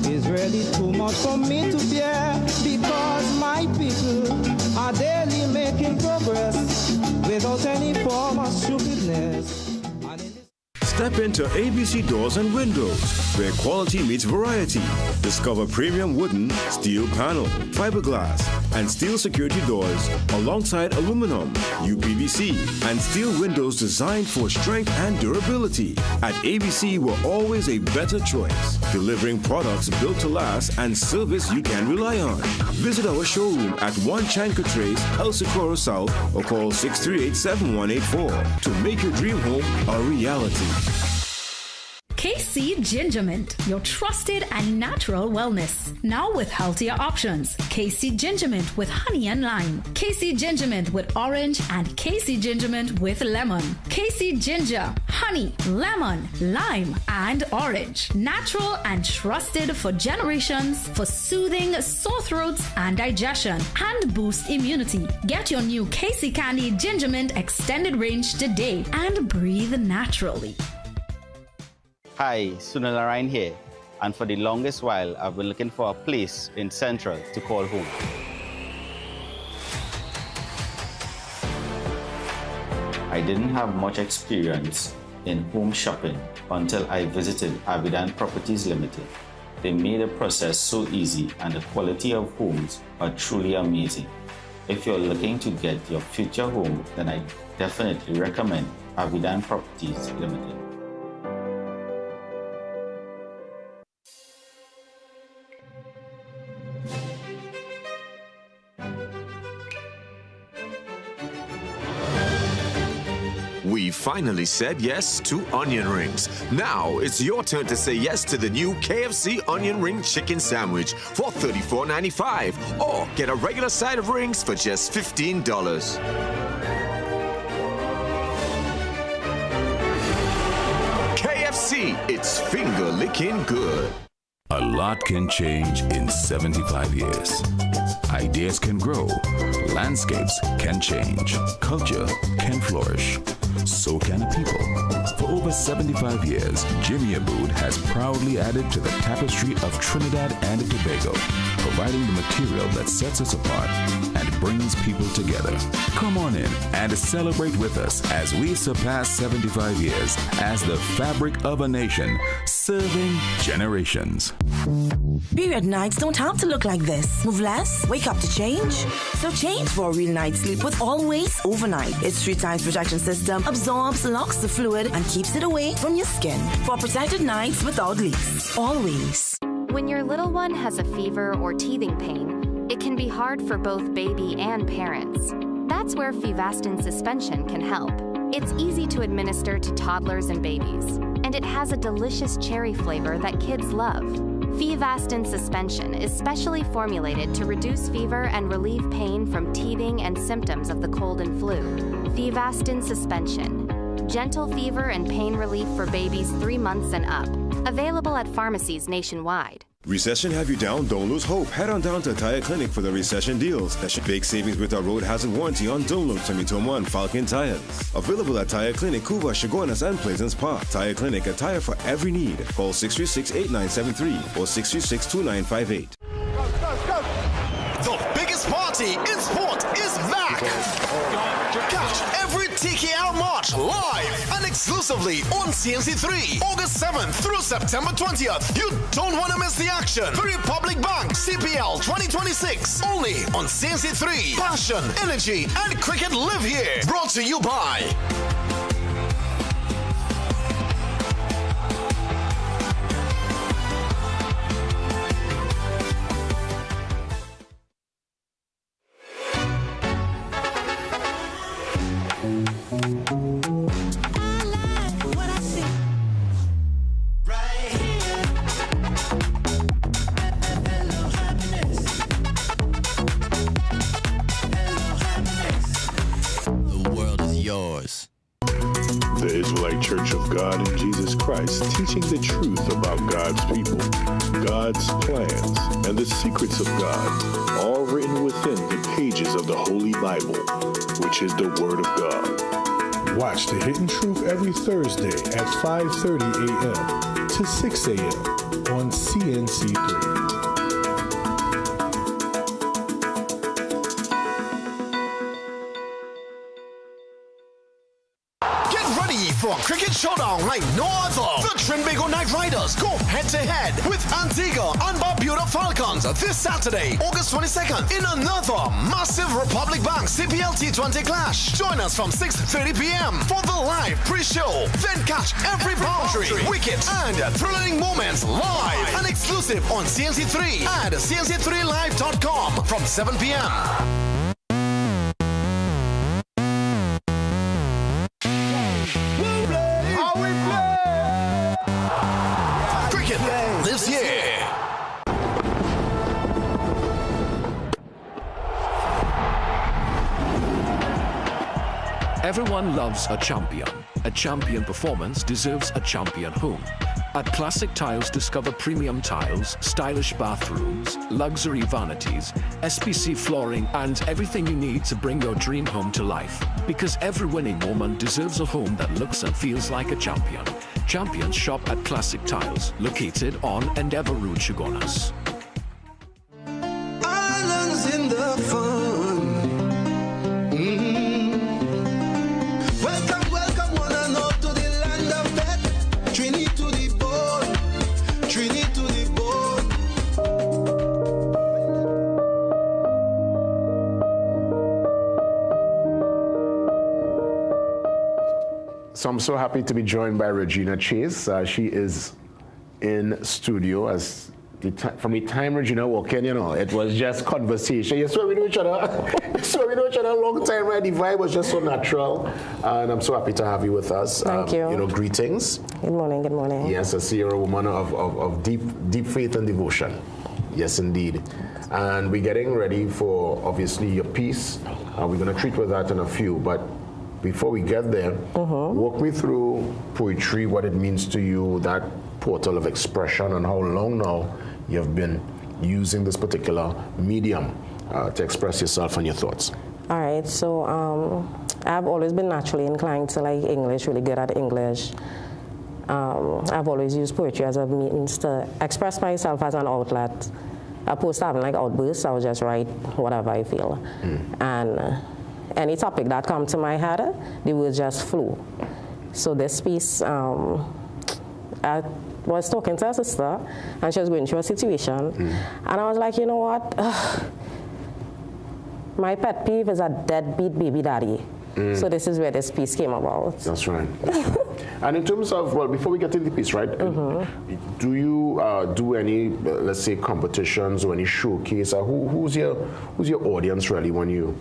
is really too much for me to bear, because my people are daily making progress without any form of stupidness. Step into ABC Doors and Windows, where quality meets variety. Discover premium wooden, steel panel, fiberglass, and steel security doors alongside aluminum, UPVC, and steel windows designed for strength and durability. At ABC, we're always a better choice, delivering products built to last and service you can rely on. Visit our showroom at 1 Chanka Trace, El Socorro South, or call 638-7184 to make your dream home a reality. KC Ginger Mint, your trusted and natural wellness. Now with healthier options. KC Ginger Mint with honey and lime. KC Ginger Mint with orange and KC Ginger Mint with lemon. KC Ginger, honey, lemon, lime, and orange. Natural and trusted for generations for soothing sore throats and digestion and boost immunity. Get your new KC Candy Ginger Mint extended range today and breathe naturally. Hi, Sunil Narayan here, and for the longest while, I've been looking for a place in Central to call home. I didn't have much experience in home shopping until I visited Avidan Properties Limited. They made the process so easy, and the quality of homes are truly amazing. If you're looking to get your future home, then I definitely recommend Avidan Properties Limited. We finally said yes to onion rings. Now it's your turn to say yes to the new KFC onion ring chicken sandwich for $34.95, or get a regular side of rings for just $15. KFC, it's finger licking good. A lot can change in 75 years. Ideas can grow, landscapes can change, culture can flourish. So can a people. For over 75 years, Jimmy Abood has proudly added to the tapestry of Trinidad and Tobago, providing the material that sets us apart and brings people together. Come on in and celebrate with us as we surpass 75 years as the fabric of a nation, serving generations. Period nights don't have to look like this. Move less, wake up to change. So change for a real night's sleep with Always Overnight. Its 3 times protection system absorbs, locks the fluid, and keeps it away from your skin. For protected nights without leaks. Always. When your little one has a fever or teething pain, it can be hard for both baby and parents. That's where Fevastin suspension can help. It's easy to administer to toddlers and babies, and it has a delicious cherry flavor that kids love. Fevastin suspension is specially formulated to reduce fever and relieve pain from teething and symptoms of the cold and flu. Fevastin suspension. Gentle fever and pain relief for babies 3 months and up. Available at pharmacies nationwide. Recession have you down? Don't lose hope. Head on down to Tire Clinic for the recession deals. Big savings with our road hazard warranty on Dunlop 2021 Falcon tires. Available at Tire Clinic, Cuba, Chaguanas, and Pleasant Park. Tire Clinic, a tire for every need. Call 636-8973 or 636-2958. The biggest party in sport is back. Catch every TKR March live and exclusively on CNC3, August 7th through September 20th. You don't want to miss the action. The Republic Bank CPL 2026, only on CNC3. Passion, energy, and cricket live here. Brought to you by Christ teaching the truth about God's people, God's plans, and the secrets of God, all written within the pages of the Holy Bible, which is the Word of God. Watch The Hidden Truth every Thursday at 5:30 a.m. to 6 a.m. on CNC3. For a cricket showdown like no other. The Trinbago Knight Riders go head-to-head with Antigua and Barbuda Falcons this Saturday, August 22nd, in another massive Republic Bank CPL T20 clash. Join us from 6:30 p.m. for the live pre-show. Then catch every boundary, wicket, and thrilling moments live and exclusive on CNC3 and CNC3Live.com from 7 p.m. This year. Everyone loves a champion. A champion performance deserves a champion home. At Classic Tiles, discover premium tiles, stylish bathrooms, luxury vanities, SPC flooring, and everything you need to bring your dream home to life. Because every winning woman deserves a home that looks and feels like a champion. Champions shop at Classic Tiles, located on Endeavour Road, Chaguanas. Islands in the fun. Welcome, welcome one and all to the land of death. Trinity to the bone, Trinity to the bone. So I'm so happy to be joined by Regina Chase. She is in studio as from the time Regina walked in, it was just conversation. You saw we know each other. A long time, right? The vibe was just so natural. And I'm so happy to have you with us. Thank you. Greetings. Good morning, good morning. Yes, I see you're a woman of deep faith and devotion. Yes, indeed. And we're getting ready for, obviously, your piece. We're going to treat with that in a few. But before we get there, walk me through poetry, what it means to you, that portal of expression, and how long now you've been using this particular medium to express yourself and your thoughts. All right, so I've always been naturally inclined to like English, really good at English. I've always used poetry as a means to express myself as an outlet. Opposed to having like outbursts, I would just write whatever I feel. And any topic that comes to my head, they will just flow. So this piece, I was talking to her sister, and she was going through a situation, and I was like, you know what? My pet peeve is a deadbeat baby daddy. So this is where this piece came about. That's right. And in terms of, well, before we get to the piece, right, do you do any, let's say, competitions or any showcase? Who's your audience really when you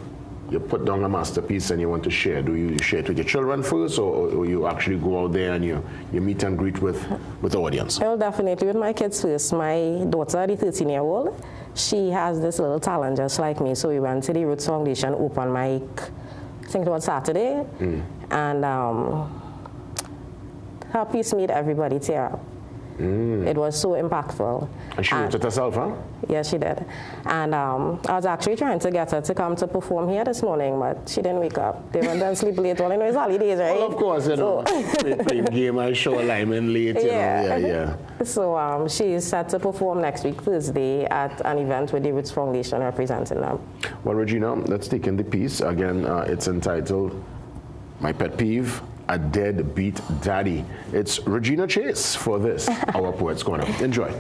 put down a masterpiece and you want to share? Do you share it with your children first, or you actually go out there and you meet and greet with the audience? Well, definitely with my kids first. My daughter, the 13-year-old, she has this little talent just like me. So we went to the Roots Foundation open mic, I think it was Saturday, and her piece made everybody tear up. It was so impactful. And she wrote it herself, huh? Yes, she did. And I was actually trying to get her to come to perform here this morning, but she didn't wake up. They went and sleep late. Well, I know it's holidays, right? Well, of course, play game and show alignment late, yeah. So she's set to perform next week, Thursday, at an event with the Roots Foundation representing them. Well, Regina, let's take in the piece. Again, it's entitled My Pet Peeve, a Deadbeat Daddy. It's Regina Chase for this, Our Poets Corner. Enjoy.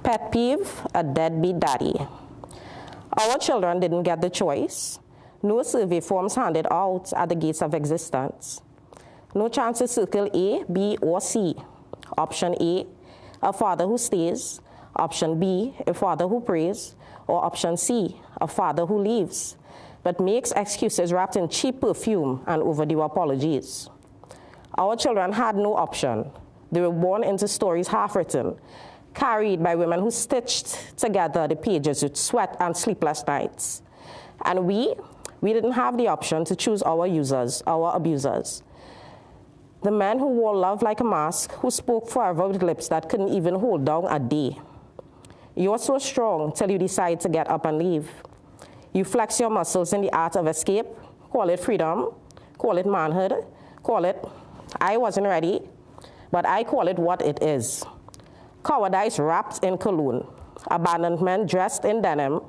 Pet peeve, a deadbeat daddy. Our children didn't get the choice. No survey forms handed out at the gates of existence. No chance to circle A, B, or C. Option A, a father who stays. Option B, a father who prays. Or option C, a father who leaves, but makes excuses wrapped in cheap perfume and overdue apologies. Our children had no option. They were born into stories half-written, carried by women who stitched together the pages with sweat and sleepless nights. And we didn't have the option to choose our users, our abusers. The man who wore love like a mask, who spoke forever with lips that couldn't even hold down a day. You're so strong till you decide to get up and leave. You flex your muscles in the art of escape. Call it freedom, call it manhood, call it, I wasn't ready, but I call it what it is. Cowardice wrapped in cologne, abandonment dressed in denim,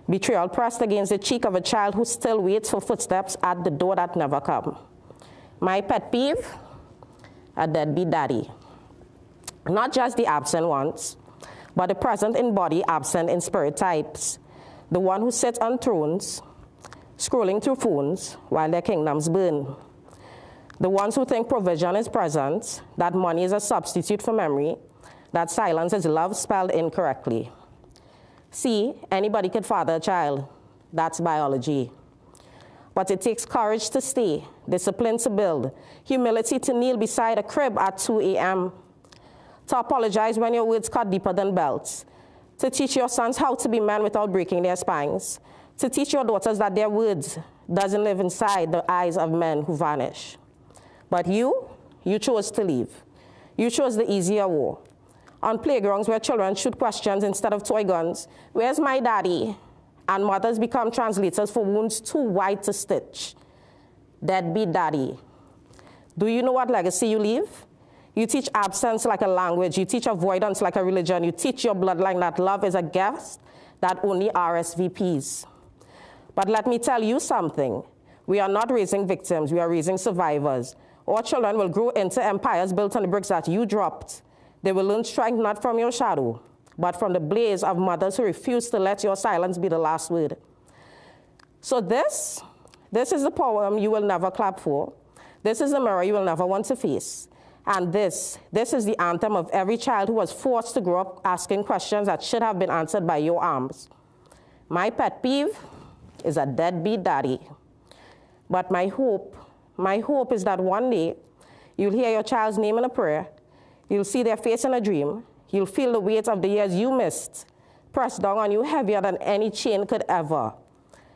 betrayal pressed against the cheek of a child who still waits for footsteps at the door that never come. My pet peeve, a deadbeat daddy. Not just the absent ones, but the present in body, absent in spirit types. The one who sits on thrones, scrolling through phones while their kingdoms burn. The ones who think provision is present, that money is a substitute for memory, that silence is love spelled incorrectly. See, anybody could father a child. That's biology. But it takes courage to stay, discipline to build, humility to kneel beside a crib at 2 a.m., to apologize when your words cut deeper than belts, to teach your sons how to be men without breaking their spines, to teach your daughters that their words doesn't live inside the eyes of men who vanish. But you chose to leave. You chose the easier war. On playgrounds where children shoot questions instead of toy guns, where's my daddy? And mothers become translators for wounds too wide to stitch. Deadbeat daddy. Do you know what legacy you leave? You teach absence like a language. You teach avoidance like a religion. You teach your bloodline that love is a gift that only RSVPs. But let me tell you something. We are not raising victims. We are raising survivors. Our children will grow into empires built on the bricks that you dropped. They will learn strength not from your shadow, but from the blaze of mothers who refuse to let your silence be the last word. So this is the poem you will never clap for. This is the mirror you will never want to face. And this is the anthem of every child who was forced to grow up asking questions that should have been answered by your arms. My pet peeve is a deadbeat daddy. But my hope is that one day you'll hear your child's name in a prayer, you'll see their face in a dream, you'll feel the weight of the years you missed pressed down on you heavier than any chain could ever.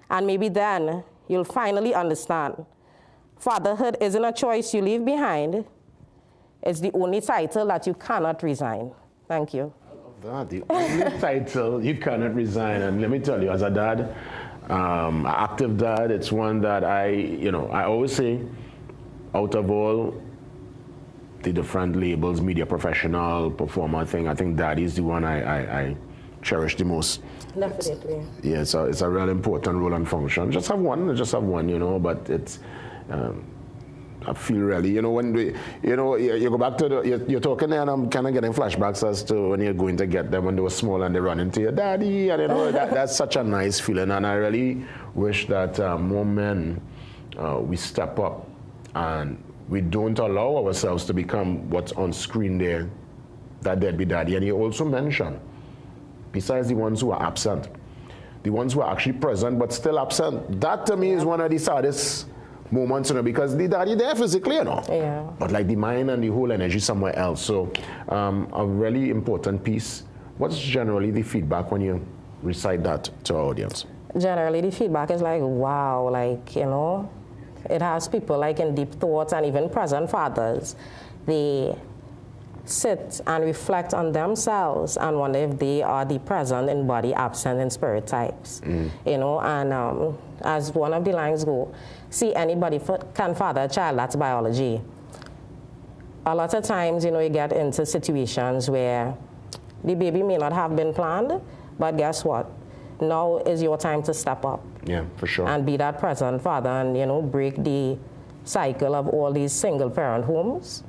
And maybe then you'll finally understand. Fatherhood isn't a choice you leave behind. It's the only title that you cannot resign. Thank you. The only title you cannot resign. And let me tell you, as a dad, an active dad, it's one that I always say, out of all the different labels, media professional, performer thing, I think daddy is the one I cherish the most. Definitely. Yeah, it's a real important role and function. Just have one, but it's, I feel really, when you go back to you're talking there and I'm kind of getting flashbacks as to when you're going to get them when they were small and they run into your daddy, and that's such a nice feeling. And I really wish that more men, we step up and we don't allow ourselves to become what's on screen there, that deadbeat daddy. And you also mentioned, besides the ones who are absent, the ones who are actually present but still absent, that to me is one of the saddest moments, because the daddy there physically, Yeah. But like the mind and the whole energy somewhere else. So a really important piece. What's generally the feedback when you recite that to our audience? Generally, the feedback is like, wow, it has people in deep thoughts, and even present fathers. They sit and reflect on themselves and wonder if they are the present in body, absent in spirit types. And as one of the lines go, see, anybody can father a child, that's biology. A lot of times, you get into situations where the baby may not have been planned, but guess what? Now is your time to step up. Yeah, for sure. And be that present father and, break the cycle of all these single parent homes.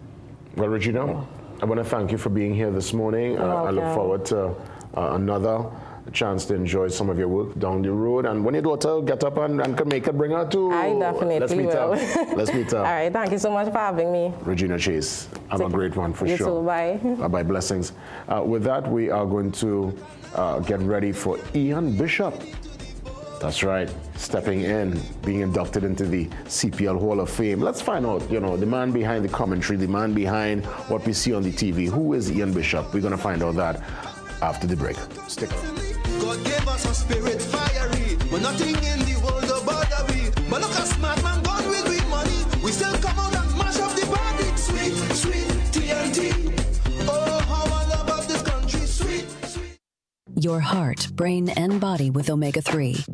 Well, Regina, I want to thank you for being here this morning. I look forward to another chance to enjoy some of your work down the road. And when your daughter get up and can make it, bring her too. I definitely will. Let's meet up. All right, thank you so much for having me. Regina Chase, have a great one for sure. You too, bye. Bye-bye, blessings. With that, we are going to get ready for Ian Bishop. That's right, stepping in, being inducted into the CPL Hall of Fame. Let's find out, the man behind the commentary, the man behind what we see on the TV. Who is Ian Bishop? We're going to find out that after the break. Stick around. God gave us a spirit fiery, but nothing in the world about we. But look at smart man gone with money. We still come out and mash up the bandits. your heart, brain, and body with omega-3.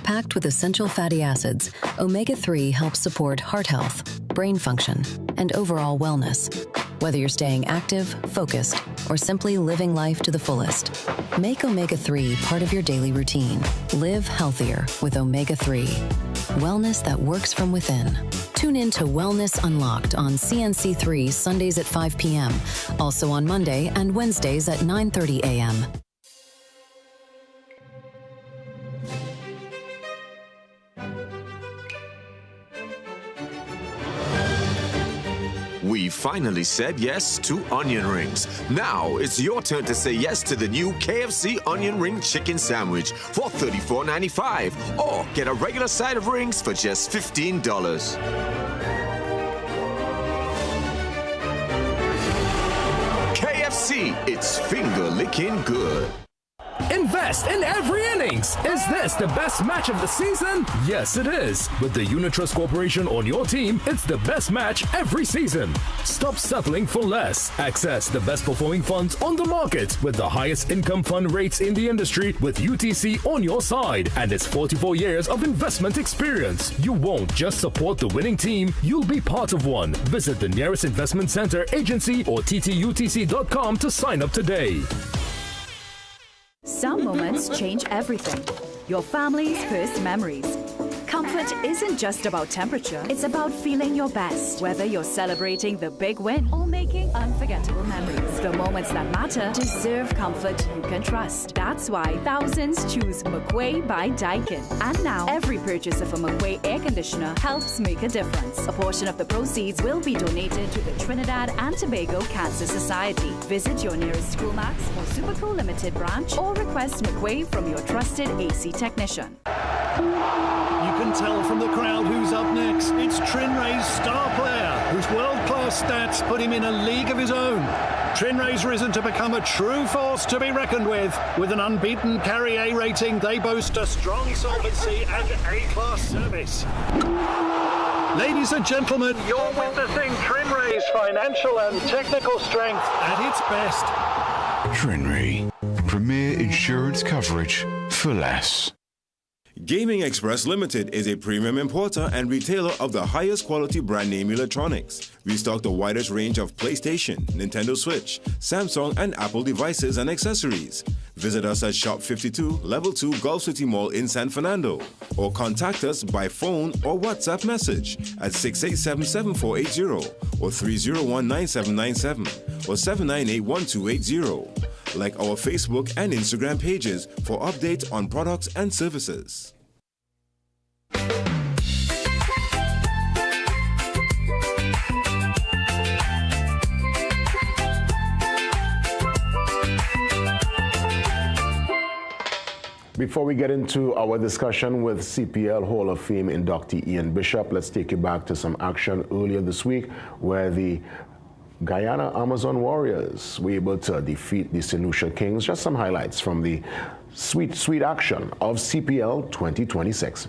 Packed with essential fatty acids, omega-3 helps support heart health, brain function, and overall wellness. Whether you're staying active, focused, or simply living life to the fullest, make omega-3 part of your daily routine. Live healthier with omega-3. Wellness that works from within. Tune in to Wellness Unlocked on CNC3 Sundays at 5 p.m., also on Monday and Wednesdays at 9:30 a.m. We finally said yes to onion rings. Now it's your turn to say yes to the new KFC onion ring chicken sandwich for $34.95, or get a regular side of rings for just $15. KFC, it's finger-licking good. Invest in every innings. Is this the best match of the season? Yes, it is. With the Unitrust Corporation on your team, it's the best match every season. Stop settling for less. Access the best performing funds on the market with the highest income fund rates in the industry with UTC on your side and its 44 years of investment experience. You won't just support the winning team, you'll be part of one. Visit the nearest investment center, agency, or ttutc.com to sign up today. Some moments change everything. Your family's first memories. Comfort isn't just about temperature, it's about feeling your best. Whether you're celebrating the big win or making unforgettable memories, the moments that matter deserve comfort you can trust. That's why thousands choose McQuay by Daikin. And now, every purchase of a McQuay air conditioner helps make a difference. A portion of the proceeds will be donated to the Trinidad and Tobago Cancer Society. Visit your nearest Schoolmax or Superco Limited branch or request McQuay from your trusted AC technician. You can tell from the crowd who's up next. It's Trinray's star player, whose world-class stats put him in a league of his own. Trinray's risen to become a true force to be reckoned with. With an unbeaten Carry A rating, they boast a strong solvency and A-class service. Ladies and gentlemen, you're witnessing Trinray's financial and technical strength at its best. Trinray, premier insurance coverage for less. Gaming Express Limited is a premium importer and retailer of the highest quality brand name electronics. We stock the widest range of PlayStation, Nintendo Switch, Samsung, and Apple devices and accessories. Visit us at Shop 52, Level 2, Gulf City Mall in San Fernando, or contact us by phone or WhatsApp message at 687-7480 or 301-9797 or 798-1280. Like our Facebook and Instagram pages for updates on products and services. Before we get into our discussion with CPL Hall of Fame inductee Ian Bishop, let's take you back to some action earlier this week where the Guyana Amazon Warriors were able to defeat the St. Lucia Kings. Just some highlights from the sweet action of CPL 2026.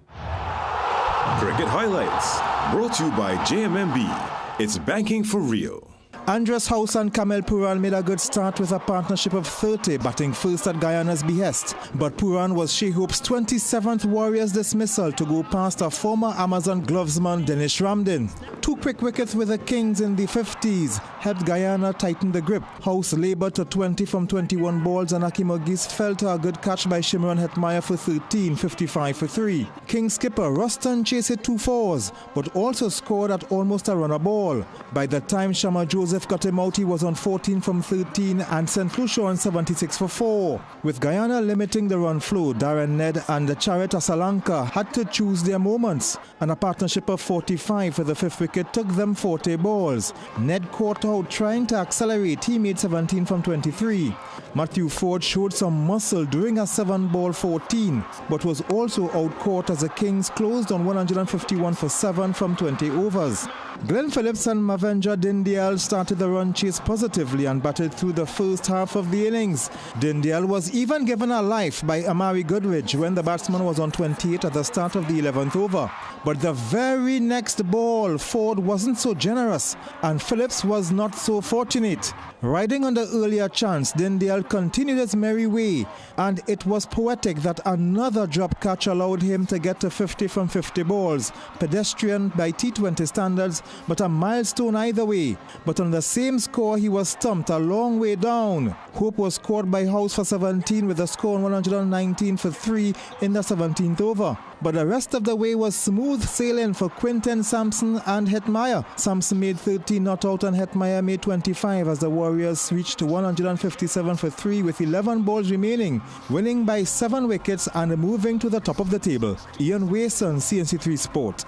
Cricket highlights brought to you by JMMB. It's banking for real. Andres House and Kamel Puran made a good start with a partnership of 30, batting first at Guyana's behest. But Puran was Shea Hope's 27th Warriors dismissal to go past a former Amazon glovesman Dennis Ramdin. 2 quick wickets with the Kings in the 50s helped Guyana tighten the grip. House labored to 20 from 21 balls and Akim Ogis fell to a good catch by Shimron Hetmeyer for 13, 55 for 3. Kings skipper Ruston chased it 2 fours, but also scored at almost a run a ball. By the time Shama Joseph got him out, he was on 14 from 13 and St. Lucia on 76 for 4. With Guyana limiting the run flow, Darren Ned and the Charet Asalanka had to choose their moments, and a partnership of 45 for the 5th wicket took them 40 balls. Ned caught out trying to accelerate. He made 17 from 23. Matthew Ford showed some muscle during a 7-ball 14, but was also out-caught as the Kings closed on 151 for 7 from 20 overs. Glenn Phillips and Mavenja Dindial started started the run chase positively and batted through the first half of the innings. Dindale was even given a life by Amari Goodridge when the batsman was on 28 at the start of the 11th over. But the very next ball, Ford wasn't so generous and Phillips was not so fortunate. Riding on the earlier chance, Dindale continued his merry way, and it was poetic that another drop catch allowed him to get to 50 from 50 balls. Pedestrian by T20 standards, but a milestone either way. But on the same score, he was stumped a long way down. Hope was scored by House for 17 with a score on 119 for 3 in the 17th over. But the rest of the way was smooth sailing for Quinton Sampson and Hetmeyer. Sampson made 13 not out and Hetmeyer made 25 as the Warriors reached 157 for 3 with 11 balls remaining, winning by 7 wickets and moving to the top of the table. Ian Wason, CNC3 Sport.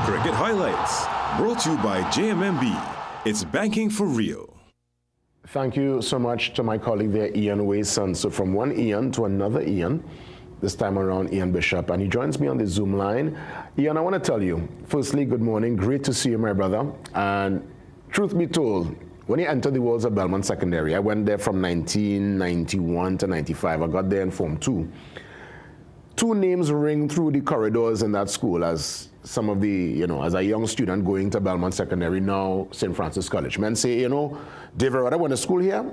Cricket Highlights, brought to you by JMMB. It's banking for real. Thank you so much to my colleague there, Ian Wason. So from one Ian to another Ian, this time around Ian Bishop, and he joins me on the Zoom line. Ian, I want to tell you, firstly, good morning. Great to see you, my brother. And truth be told, when you entered the walls of Belmont Secondary, I went there from 1991 to 95. I got there in Form 2. 2 names ring through the corridors in that school as some of the, as a young student going to Belmont Secondary, now St. Francis College. Men say, David Rudder went to school here,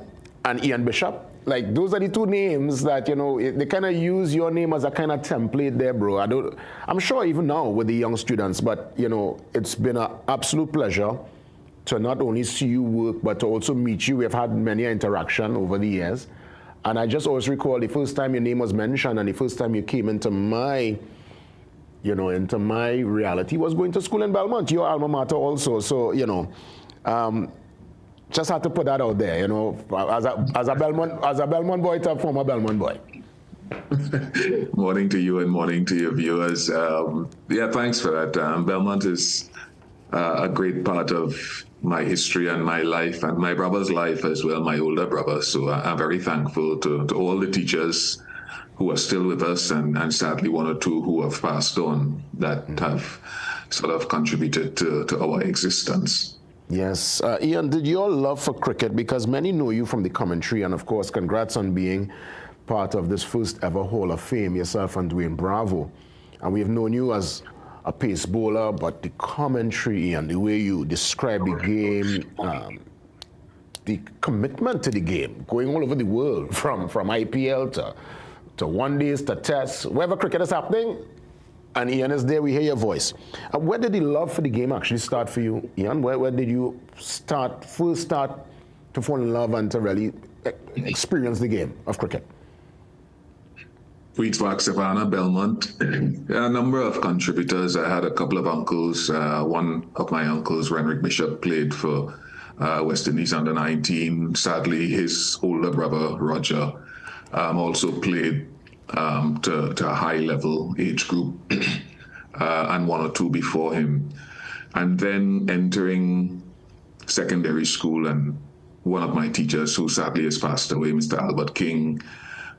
and Ian Bishop. Like, those are the 2 names that, they kind of use your name as a kind of template there, bro. I'm sure even now with the young students, but, it's been an absolute pleasure to not only see you work, but to also meet you. We've had many interaction over the years. And I just always recall the first time your name was mentioned and the first time you came into my, into my reality was going to school in Belmont, your alma mater also. So, just had to put that out there, as a Belmont boy to a former Belmont boy. Morning to you and morning to your viewers. Yeah, thanks for that. Belmont is a great part of my history and my life and my brother's life as well, my older brother. So I'm very thankful to all the teachers who are still with us and sadly 1 or 2 who have passed on that have sort of contributed to our existence. Yes. Ian, did your love for cricket, because many know you from the commentary, and of course, congrats on being part of this first ever Hall of Fame, yourself and Dwayne Bravo. And we've known you as a pace bowler, but the commentary and the way you describe the game, the commitment to the game, going all over the world, from IPL to one days to tests, wherever cricket is happening, and Ian is there, we hear your voice. Where did the love for the game actually start for you, Ian? Where did you first start to fall in love and to really experience the game of cricket? Queen's Park, Savannah, Belmont. A number of contributors. I had a couple of uncles. One of my uncles, Renrick Bishop, played for West Indies under 19. Sadly, his older brother, Roger, also played to a high level age group and 1 or 2 before him. And then entering secondary school, and one of my teachers, who sadly has passed away, Mr. Albert King,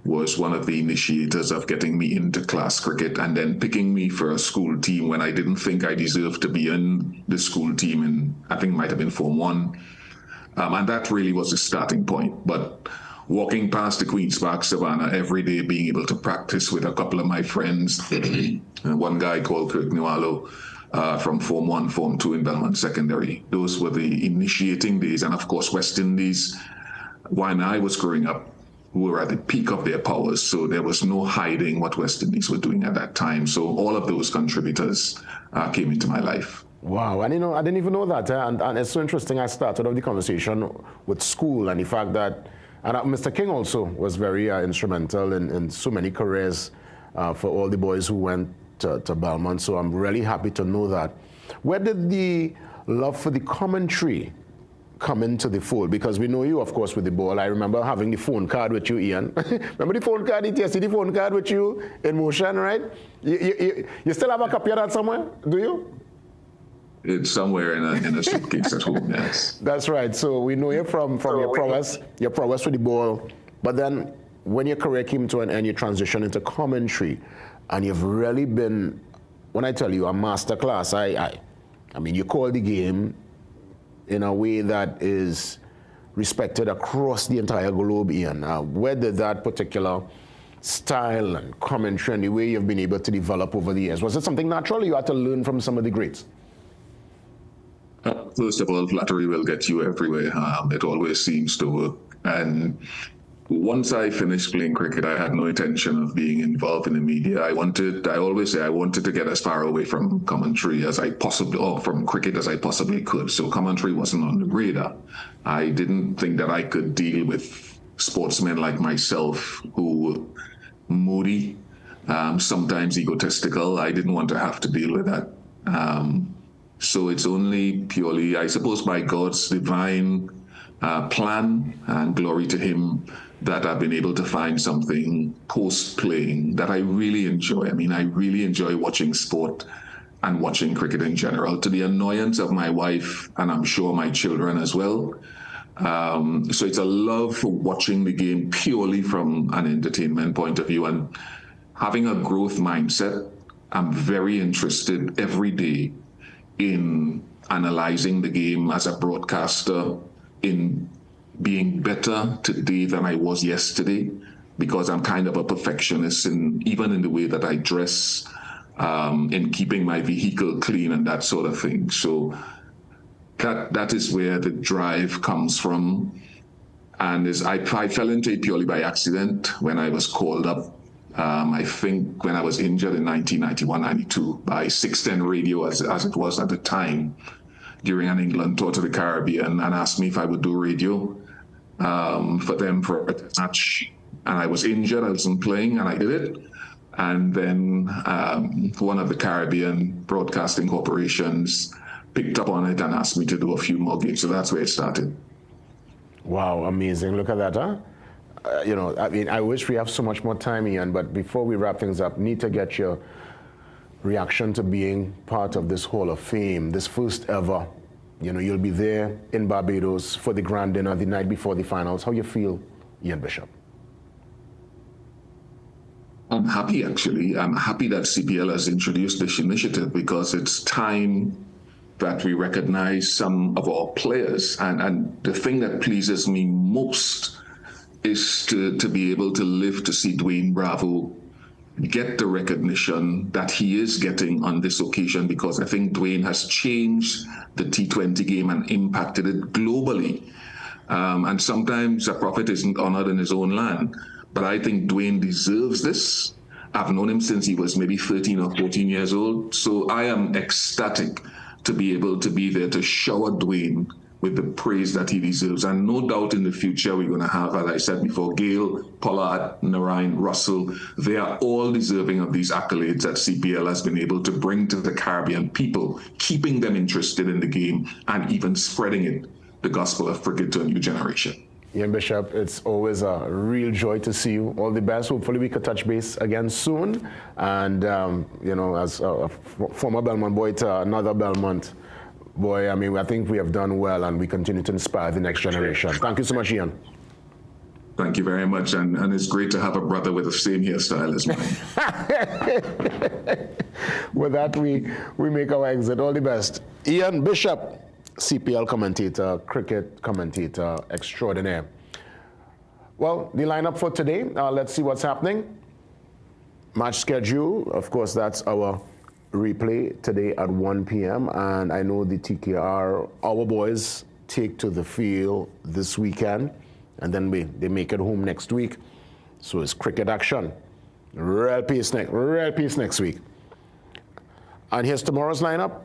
was one of the initiators of getting me into class cricket and then picking me for a school team when I didn't think I deserved to be in the school team, and I think it might have been Form 1. And that really was the starting point. But walking past the Queen's Park, Savannah, every day, being able to practice with a couple of my friends, one guy called Kirk Nualo from Form 1, Form 2 in Belmont Secondary. Those were the initiating days. And of course, West Indies, when I was growing up, were at the peak of their powers. So there was no hiding what West Indies were doing at that time. So all of those contributors came into my life. Wow, and I didn't even know that. And it's so interesting. I started off the conversation with school and the fact that, and Mr. King also was very instrumental in so many careers for all the boys who went to Belmont. So I'm really happy to know that. Where did the love for the commentary come into the fold? Because we know you, of course, with the ball. I remember having the phone card with you, Ian. Remember the phone card, the phone card with you in motion, right? You still have a copy of that somewhere, do you? It's somewhere in a suitcase at home, yes. That's right. So we know you from your prowess with the ball. But then when your career came to an end, you transitioned into commentary. And you've really been, when I tell you, a master class. I mean, you call the game in a way that is respected across the entire globe, Ian. Where did that particular style and commentary and the way you've been able to develop over the years, was it something natural or you had to learn from some of the greats? First of all, flattery will get you everywhere. It always seems to work. And once I finished playing cricket, I had no intention of being involved in the media. I always say I wanted to get as far away from commentary as I possibly, or from cricket as I possibly could. So commentary wasn't on the radar. I didn't think that I could deal with sportsmen like myself who were moody, sometimes egotistical. I didn't want to have to deal with that. So it's only purely, I suppose, by God's divine plan, and glory to him, that I've been able to find something post-playing that I really enjoy. I mean, I really enjoy watching sport and watching cricket in general, to the annoyance of my wife and I'm sure my children as well. So it's a love for watching the game purely from an entertainment point of view, and having a growth mindset. I'm very interested every day in analyzing the game as a broadcaster, in being better today than I was yesterday, because I'm kind of a perfectionist, even in the way that I dress, in keeping my vehicle clean and that sort of thing. So that is where the drive comes from. And I fell into it purely by accident when I was called up, I think when I was injured in 1991-92 by 610 Radio, as it was at the time, during an England tour to the Caribbean, and asked me if I would do radio for them for a match. And I was injured, I wasn't playing, and I did it. And then one of the Caribbean broadcasting corporations picked up on it and asked me to do a few more gigs. So that's where it started. Wow, amazing. Look at that, huh? I mean, I wish we have so much more time, Ian, but before we wrap things up, need to get your reaction to being part of this Hall of Fame, this first ever. You'll be there in Barbados for the grand dinner the night before the finals. How you feel, Ian Bishop? I'm happy, actually. I'm happy that CPL has introduced this initiative, because it's time that we recognize some of our players. And the thing that pleases me most is to be able to live to see Dwayne Bravo get the recognition that he is getting on this occasion, because I think Dwayne has changed the T20 game and impacted it globally. And sometimes a prophet isn't honored in his own land, but I think Dwayne deserves this. I've known him since he was maybe 13 or 14 years old, so I am ecstatic to be able to be there to shower Dwayne with the praise that he deserves. And no doubt in the future we're going to have, as I said before, Gale, Pollard, Narayan, Russell. They are all deserving of these accolades that CPL has been able to bring to the Caribbean people, keeping them interested in the game and even spreading the gospel of cricket to a new generation. Ian Bishop, it's always a real joy to see you. All the best. Hopefully we could touch base again soon. And, as a former Belmont boy to another Belmont boy, I mean, I think we have done well and we continue to inspire the next generation. Thank you so much, Ian. Thank you very much. And it's great to have a brother with the same hairstyle as mine. With that, we make our exit. All the best. Ian Bishop, CPL commentator, cricket commentator extraordinaire. Well, the lineup for today, let's see what's happening. Match schedule, of course, that's our replay today at 1 p.m. And I know the TKR, our boys, take to the field this weekend, and then they make it home next week. So it's cricket action. Real peace next week. And here's tomorrow's lineup.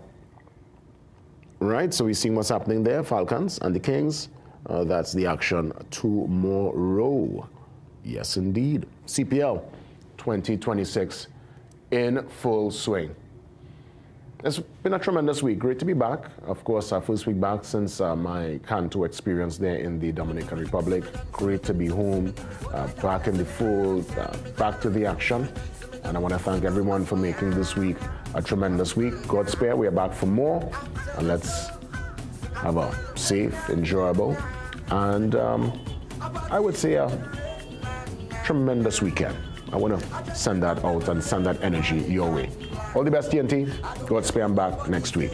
Right, so we're seeing what's happening there. Falcons and the Kings. That's the action tomorrow. Yes, indeed. CPL 2026 in full swing. It's been a tremendous week. Great to be back. Of course, our first week back since my Canto experience there in the Dominican Republic. Great to be home, back in the fold, back to the action. And I want to thank everyone for making this week a tremendous week. God spare, we are back for more. And let's have a safe, enjoyable, and I would say a tremendous weekend. I want to send that out and send that energy your way. All the best, TNT. God spare, I'm back next week.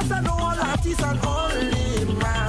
Cause I know all artists and only man.